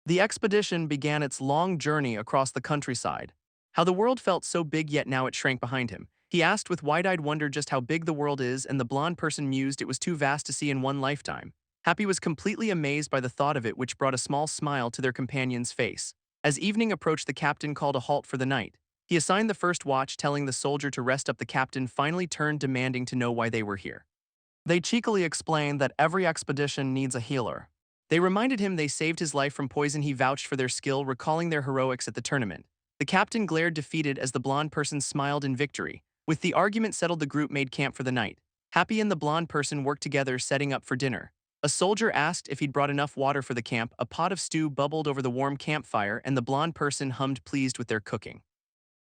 The expedition began its long journey across the countryside. How the world felt so big, yet now it shrank behind him. He asked with wide-eyed wonder just how big the world is, and the blonde person mused it was too vast to see in one lifetime. Happy was completely amazed by the thought of it, which brought a small smile to their companion's face. As evening approached, the captain called a halt for the night. He assigned the first watch, telling the soldier to rest up. The captain finally turned, demanding to know why they were here. They cheekily explained that every expedition needs a healer. They reminded him they saved his life from poison. He vouched for their skill, recalling their heroics at the tournament. The captain glared defeated as the blonde person smiled in victory. With the argument settled, the group made camp for the night. Happy and the blonde person worked together, setting up for dinner. A soldier asked if he'd brought enough water for the camp. A pot of stew bubbled over the warm campfire, and the blonde person hummed, pleased with their cooking.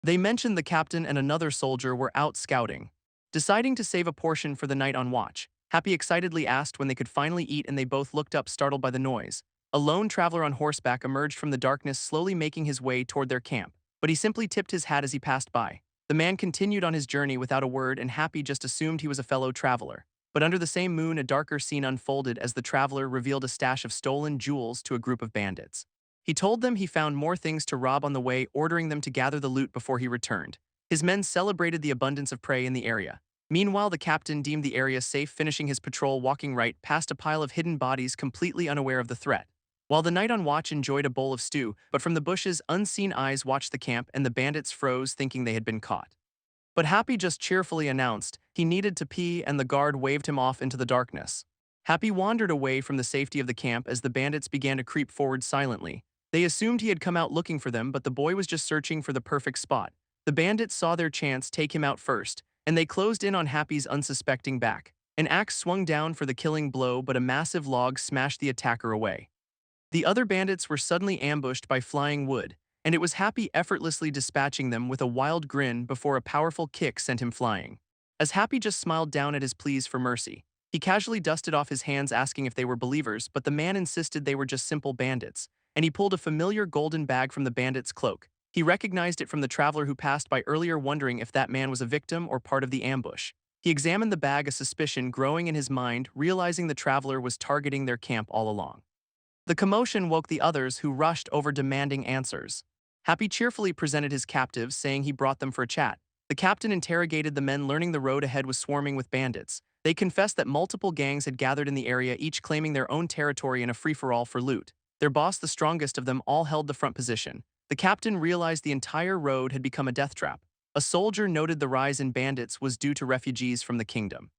They mentioned the captain and another soldier were out scouting. Deciding to save a portion for the night on watch, Happy excitedly asked when they could finally eat, and they both looked up, startled by the noise. A lone traveler on horseback emerged from the darkness, slowly making his way toward their camp, but he simply tipped his hat as he passed by. The man continued on his journey without a word, and Happy just assumed he was a fellow traveler. But under the same moon, a darker scene unfolded as the traveler revealed a stash of stolen jewels to a group of bandits. He told them he found more things to rob on the way, ordering them to gather the loot before he returned. His men celebrated the abundance of prey in the area. Meanwhile, the captain deemed the area safe, finishing his patrol, walking right past a pile of hidden bodies, completely unaware of the threat. While the knight on watch enjoyed a bowl of stew, but from the bushes, unseen eyes watched the camp, and the bandits froze, thinking they had been caught. But Happy just cheerfully announced he needed to pee, and the guard waved him off into the darkness. Happy wandered away from the safety of the camp as the bandits began to creep forward silently. They assumed he had come out looking for them, but the boy was just searching for the perfect spot. The bandits saw their chance, take him out first, and they closed in on Happy's unsuspecting back. An axe swung down for the killing blow, but a massive log smashed the attacker away. The other bandits were suddenly ambushed by flying wood. and it was Happy effortlessly dispatching them with a wild grin before a powerful kick sent him flying. As Happy just smiled down at his pleas for mercy, he casually dusted off his hands asking if they were believers, but the man insisted they were just simple bandits, and he pulled a familiar golden bag from the bandit's cloak. He recognized it from the traveler who passed by earlier, wondering if that man was a victim or part of the ambush. He examined the bag, a suspicion growing in his mind, realizing the traveler was targeting their camp all along. The commotion woke the others, who rushed over demanding answers. Happy cheerfully presented his captives, saying he brought them for a chat. The captain interrogated the men, learning the road ahead was swarming with bandits. They confessed that multiple gangs had gathered in the area, each claiming their own territory in a free-for-all for loot. Their boss, the strongest of them all, held the front position. The captain realized the entire road had become a death trap. A soldier noted the rise in bandits was due to refugees from the kingdom.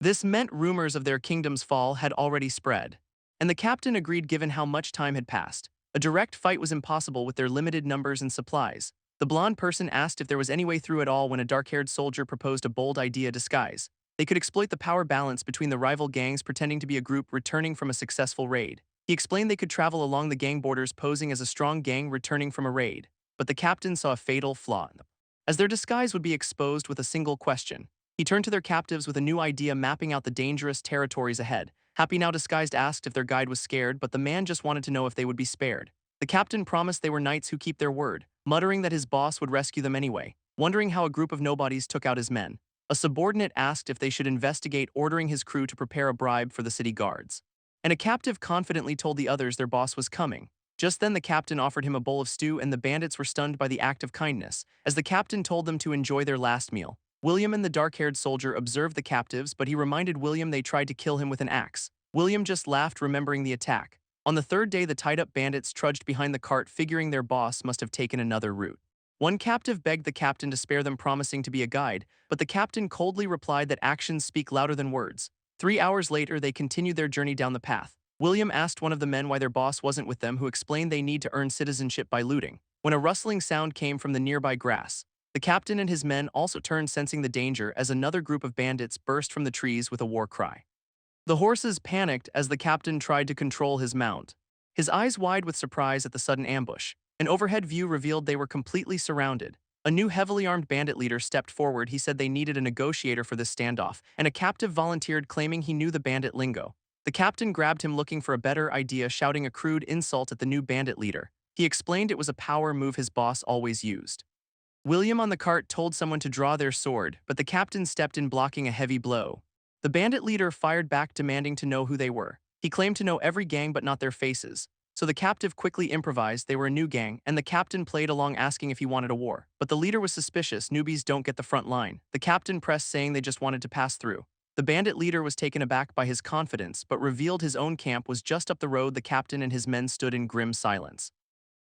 This meant rumors of their kingdom's fall had already spread, and the captain agreed given how much time had passed. A direct fight was impossible with their limited numbers and supplies. The blonde person asked if there was any way through at all when a dark-haired soldier proposed a bold idea: disguise. They could exploit the power balance between the rival gangs, pretending to be a group returning from a successful raid. He explained they could travel along the gang borders posing as a strong gang returning from a raid, but the captain saw a fatal flaw in them, as their disguise would be exposed with a single question. He turned to their captives with a new idea, mapping out the dangerous territories ahead. Happy, now disguised, asked if their guide was scared, but the man just wanted to know if they would be spared. The captain promised they were knights who keep their word, muttering that his boss would rescue them anyway. Wondering how a group of nobodies took out his men, a subordinate asked if they should investigate, ordering his crew to prepare a bribe for the city guards. And a captive confidently told the others their boss was coming. Just then the captain offered him a bowl of stew, and the bandits were stunned by the act of kindness, as the captain told them to enjoy their last meal. William and the dark-haired soldier observed the captives, but he reminded William they tried to kill him with an axe. William just laughed, remembering the attack. On the third day, the tied-up bandits trudged behind the cart, figuring their boss must have taken another route. One captive begged the captain to spare them, promising to be a guide, but the captain coldly replied that actions speak louder than words. 3 hours later, they continued their journey down the path. William asked one of the men why their boss wasn't with them, who explained they need to earn citizenship by looting, when a rustling sound came from the nearby grass. The captain and his men also turned, sensing the danger, as another group of bandits burst from the trees with a war cry. The horses panicked as the captain tried to control his mount, his eyes wide with surprise at the sudden ambush. An overhead view revealed they were completely surrounded. A new heavily armed bandit leader stepped forward. He said they needed a negotiator for this standoff, and a captive volunteered, claiming he knew the bandit lingo. The captain grabbed him, looking for a better idea, shouting a crude insult at the new bandit leader. He explained it was a power move his boss always used. William on the cart told someone to draw their sword, but the captain stepped in, blocking a heavy blow. The bandit leader fired back, demanding to know who they were. He claimed to know every gang but not their faces, so the captive quickly improvised they were a new gang, and the captain played along, asking if he wanted a war. But the leader was suspicious. Newbies don't get the front line. The captain pressed, saying they just wanted to pass through. The bandit leader was taken aback by his confidence, but revealed his own camp was just up the road. The captain and his men stood in grim silence,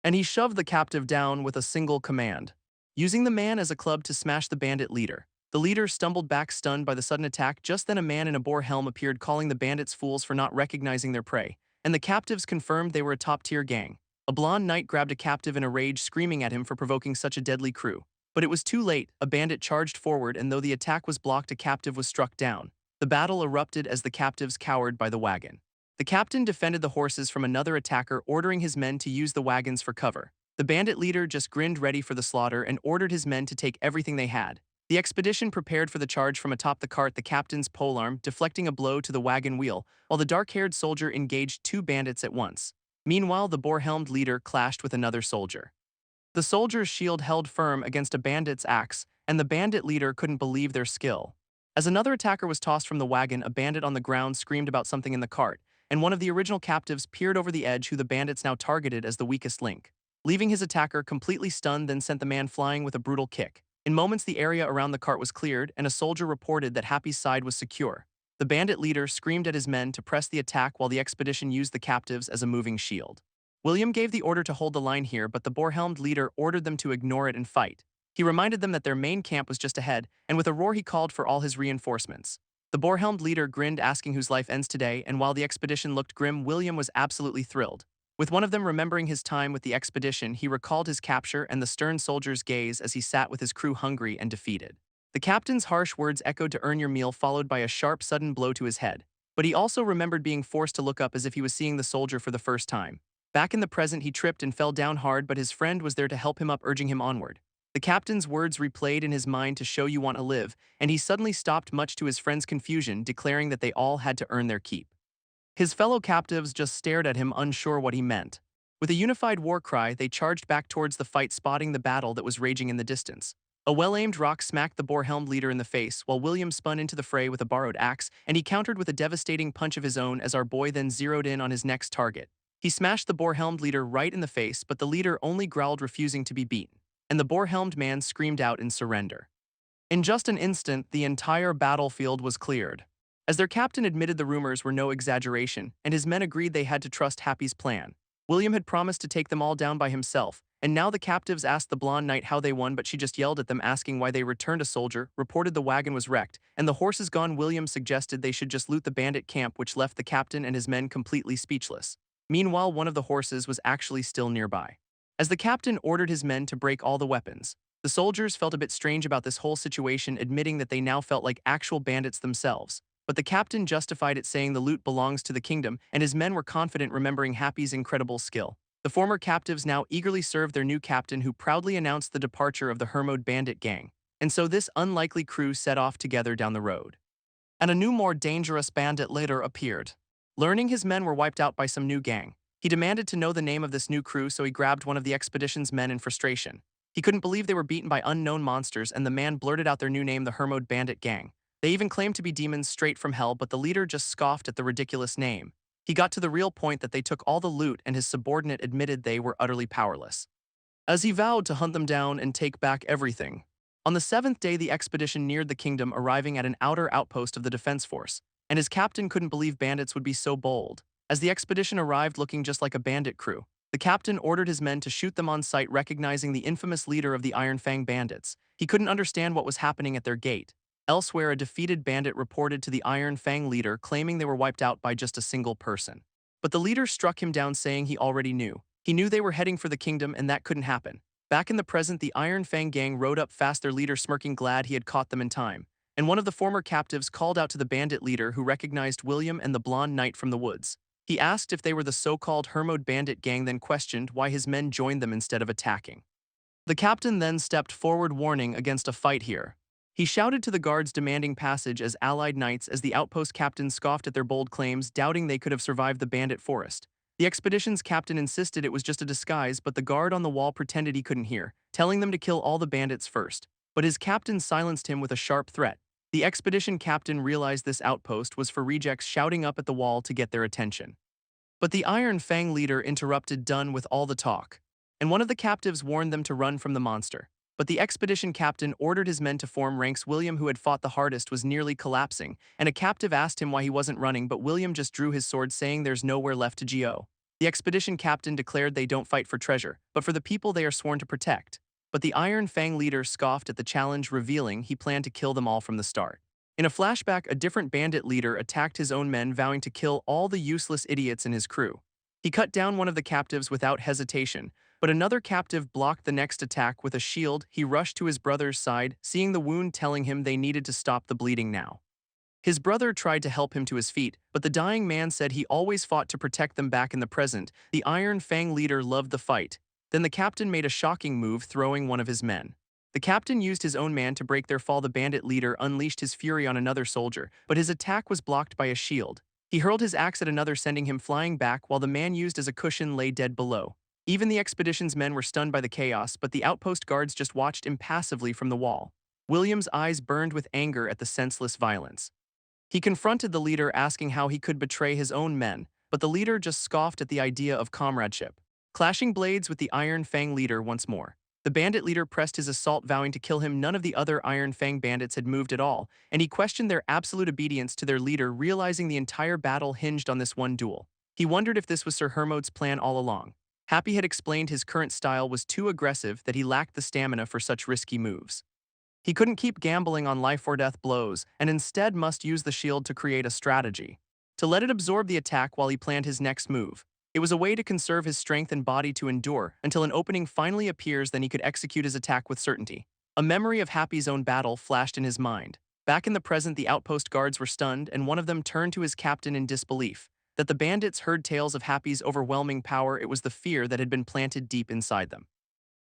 and he shoved the captive down with a single command, using the man as a club to smash the bandit leader. The leader stumbled back, stunned by the sudden attack. Just then a man in a boar helm appeared, calling the bandits fools for not recognizing their prey, and the captives confirmed they were a top-tier gang. A blonde knight grabbed a captive in a rage, screaming at him for provoking such a deadly crew. But it was too late. A bandit charged forward, and though the attack was blocked, a captive was struck down. The battle erupted as the captives cowered by the wagon. The captain defended the horses from another attacker, ordering his men to use the wagons for cover. The bandit leader just grinned, ready for the slaughter, and ordered his men to take everything they had. The expedition prepared for the charge. From atop the cart, the captain's polearm deflecting a blow to the wagon wheel, while the dark-haired soldier engaged 2 bandits at once. Meanwhile, the boar-helmed leader clashed with another soldier. The soldier's shield held firm against a bandit's axe, and the bandit leader couldn't believe their skill. As another attacker was tossed from the wagon, a bandit on the ground screamed about something in the cart, and one of the original captives peered over the edge, who the bandits now targeted as the weakest link, leaving his attacker completely stunned, then sent the man flying with a brutal kick. In moments, the area around the cart was cleared, and a soldier reported that Happy's side was secure. The bandit leader screamed at his men to press the attack, while the expedition used the captives as a moving shield. William gave the order to hold the line here, but the boar-helmed leader ordered them to ignore it and fight. He reminded them that their main camp was just ahead, and with a roar he called for all his reinforcements. The boar-helmed leader grinned, asking whose life ends today, and while the expedition looked grim, William was absolutely thrilled. With one of them remembering his time with the expedition, he recalled his capture and the stern soldier's gaze as he sat with his crew, hungry and defeated. The captain's harsh words echoed to earn your meal, followed by a sharp, sudden blow to his head. But he also remembered being forced to look up as if he was seeing the soldier for the first time. Back in the present, he tripped and fell down hard, but his friend was there to help him up, urging him onward. The captain's words replayed in his mind to show you want to live, and he suddenly stopped, much to his friend's confusion, declaring that they all had to earn their keep. His fellow captives just stared at him, unsure what he meant. With a unified war cry, they charged back towards the fight, spotting the battle that was raging in the distance. A well-aimed rock smacked the boar-helmed leader in the face, while William spun into the fray with a borrowed axe, and he countered with a devastating punch of his own as our boy then zeroed in on his next target. He smashed the boar-helmed leader right in the face, but the leader only growled, refusing to be beaten, and the boar-helmed man screamed out in surrender. In just an instant, the entire battlefield was cleared. As their captain admitted, the rumors were no exaggeration, and his men agreed they had to trust Happy's plan. William had promised to take them all down by himself, and now the captives asked the blonde knight how they won, but she just yelled at them, asking why they returned. A soldier reported the wagon was wrecked, and the horses gone. William suggested they should just loot the bandit camp, which left the captain and his men completely speechless. Meanwhile, one of the horses was actually still nearby. As the captain ordered his men to break all the weapons, the soldiers felt a bit strange about this whole situation, admitting that they now felt like actual bandits themselves. But the captain justified it, saying the loot belongs to the kingdom, and his men were confident, remembering Happy's incredible skill. The former captives now eagerly served their new captain, who proudly announced the departure of the Hermod bandit gang. And so this unlikely crew set off together down the road. And a new, more dangerous bandit later appeared. Learning his men were wiped out by some new gang, he demanded to know the name of this new crew, so he grabbed one of the expedition's men in frustration. He couldn't believe they were beaten by unknown monsters, and the man blurted out their new name, the Hermod bandit gang. They even claimed to be demons straight from hell, but the leader just scoffed at the ridiculous name. He got to the real point, that they took all the loot, and his subordinate admitted they were utterly powerless, as he vowed to hunt them down and take back everything. On the seventh day, the expedition neared the kingdom, arriving at an outer outpost of the defense force, and his captain couldn't believe bandits would be so bold. As the expedition arrived looking just like a bandit crew, the captain ordered his men to shoot them on sight, recognizing the infamous leader of the Iron Fang bandits. He couldn't understand what was happening at their gate. Elsewhere, a defeated bandit reported to the Iron Fang leader, claiming they were wiped out by just a single person. But the leader struck him down, saying he already knew. He knew they were heading for the kingdom, and that couldn't happen. Back in the present, the Iron Fang gang rode up fast, their leader smirking, glad he had caught them in time. And one of the former captives called out to the bandit leader, who recognized William and the blonde knight from the woods. He asked if they were the so-called Hermod bandit gang, then questioned why his men joined them instead of attacking. The captain then stepped forward, warning against a fight here. He shouted to the guards, demanding passage as allied knights, as the outpost captain scoffed at their bold claims, doubting they could have survived the bandit forest. The expedition's captain insisted it was just a disguise, but the guard on the wall pretended he couldn't hear, telling them to kill all the bandits first. But his captain silenced him with a sharp threat. The expedition captain realized this outpost was for rejects, shouting up at the wall to get their attention. But the Iron Fang leader interrupted, done with all the talk, and one of the captives warned them to run from the monster. But the expedition captain ordered his men to form ranks. William, who had fought the hardest, was nearly collapsing, and a captive asked him why he wasn't running, but William just drew his sword, saying there's nowhere left to go. The expedition captain declared they don't fight for treasure, but for the people they are sworn to protect. But the Iron Fang leader scoffed at the challenge, revealing he planned to kill them all from the start. In a flashback, a different bandit leader attacked his own men, vowing to kill all the useless idiots in his crew. He cut down one of the captives without hesitation, but another captive blocked the next attack with a shield. He rushed to his brother's side, seeing the wound, telling him they needed to stop the bleeding now. His brother tried to help him to his feet, but the dying man said he always fought to protect them. Back in the present, the Iron Fang leader loved the fight. Then the captain made a shocking move, throwing one of his men. The captain used his own man to break their fall. The bandit leader unleashed his fury on another soldier, but his attack was blocked by a shield. He hurled his axe at another, sending him flying back, while the man used as a cushion lay dead below. Even the expedition's men were stunned by the chaos, but the outpost guards just watched impassively from the wall. William's eyes burned with anger at the senseless violence. He confronted the leader, asking how he could betray his own men, but the leader just scoffed at the idea of comradeship. Clashing blades with the Iron Fang leader once more. The bandit leader pressed his assault, vowing to kill him. None of the other Iron Fang bandits had moved at all, and he questioned their absolute obedience to their leader, realizing the entire battle hinged on this one duel. He wondered if this was Sir Hermod's plan all along. Happy had explained his current style was too aggressive, that he lacked the stamina for such risky moves. He couldn't keep gambling on life-or-death blows, and instead must use the shield to create a strategy, to let it absorb the attack while he planned his next move. It was a way to conserve his strength and body to endure until an opening finally appears, then he could execute his attack with certainty. A memory of Happy's own battle flashed in his mind. Back in the present, the outpost guards were stunned, and one of them turned to his captain in disbelief. that the bandits heard tales of Happy's overwhelming power. It was the fear that had been planted deep inside them.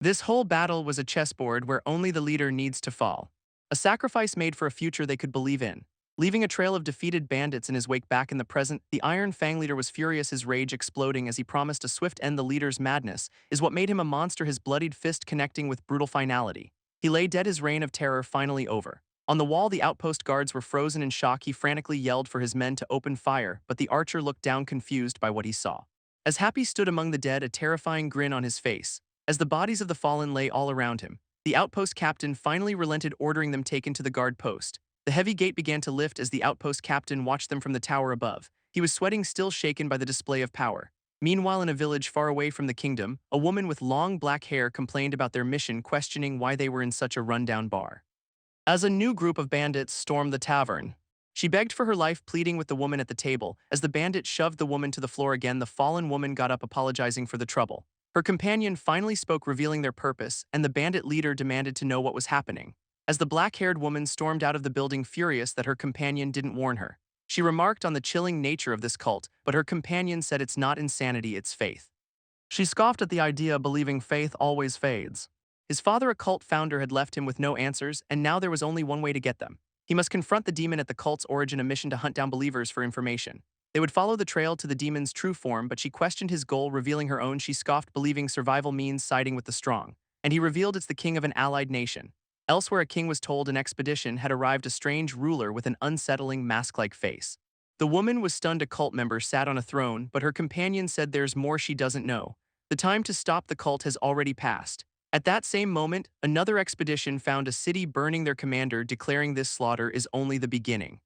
This whole battle was a chessboard where only the leader needs to fall. A sacrifice made for a future they could believe in. Leaving a trail of defeated bandits in his wake back in the present, the Iron Fang leader was furious, his rage exploding as he promised a swift end. The leader's madness is what made him a monster, his bloodied fist connecting with brutal finality. He lay dead, his reign of terror finally over. On the wall, the outpost guards were frozen in shock. He frantically yelled for his men to open fire, but the archer looked down, confused by what he saw. As Happy stood among the dead, a terrifying grin on his face, as the bodies of the fallen lay all around him, the outpost captain finally relented, ordering them taken to the guard post. The heavy gate began to lift as the outpost captain watched them from the tower above. He was sweating, still shaken by the display of power. Meanwhile, in a village far away from the kingdom, a woman with long black hair complained about their mission, questioning why they were in such a rundown bar. As a new group of bandits stormed the tavern, she begged for her life, pleading with the woman at the table. As the bandit shoved the woman to the floor again, the fallen woman got up, apologizing for the trouble. Her companion finally spoke, revealing their purpose, and the bandit leader demanded to know what was happening. As the black-haired woman stormed out of the building, furious that her companion didn't warn her, she remarked on the chilling nature of this cult, but her companion said it's not insanity, it's faith. She scoffed at the idea, believing faith always fades. His father, a cult founder, had left him with no answers, and now there was only one way to get them. He must confront the demon at the cult's origin, a mission to hunt down believers for information. They would follow the trail to the demon's true form, but she questioned his goal, revealing her own. She scoffed, believing survival means siding with the strong. And he revealed it's the king of an allied nation. Elsewhere, a king was told an expedition had arrived, a strange ruler with an unsettling mask-like face. The woman was stunned. A cult member sat on a throne, but her companion said there's more she doesn't know. The time to stop the cult has already passed. At that same moment, another expedition found a city burning, their commander declaring this slaughter is only the beginning.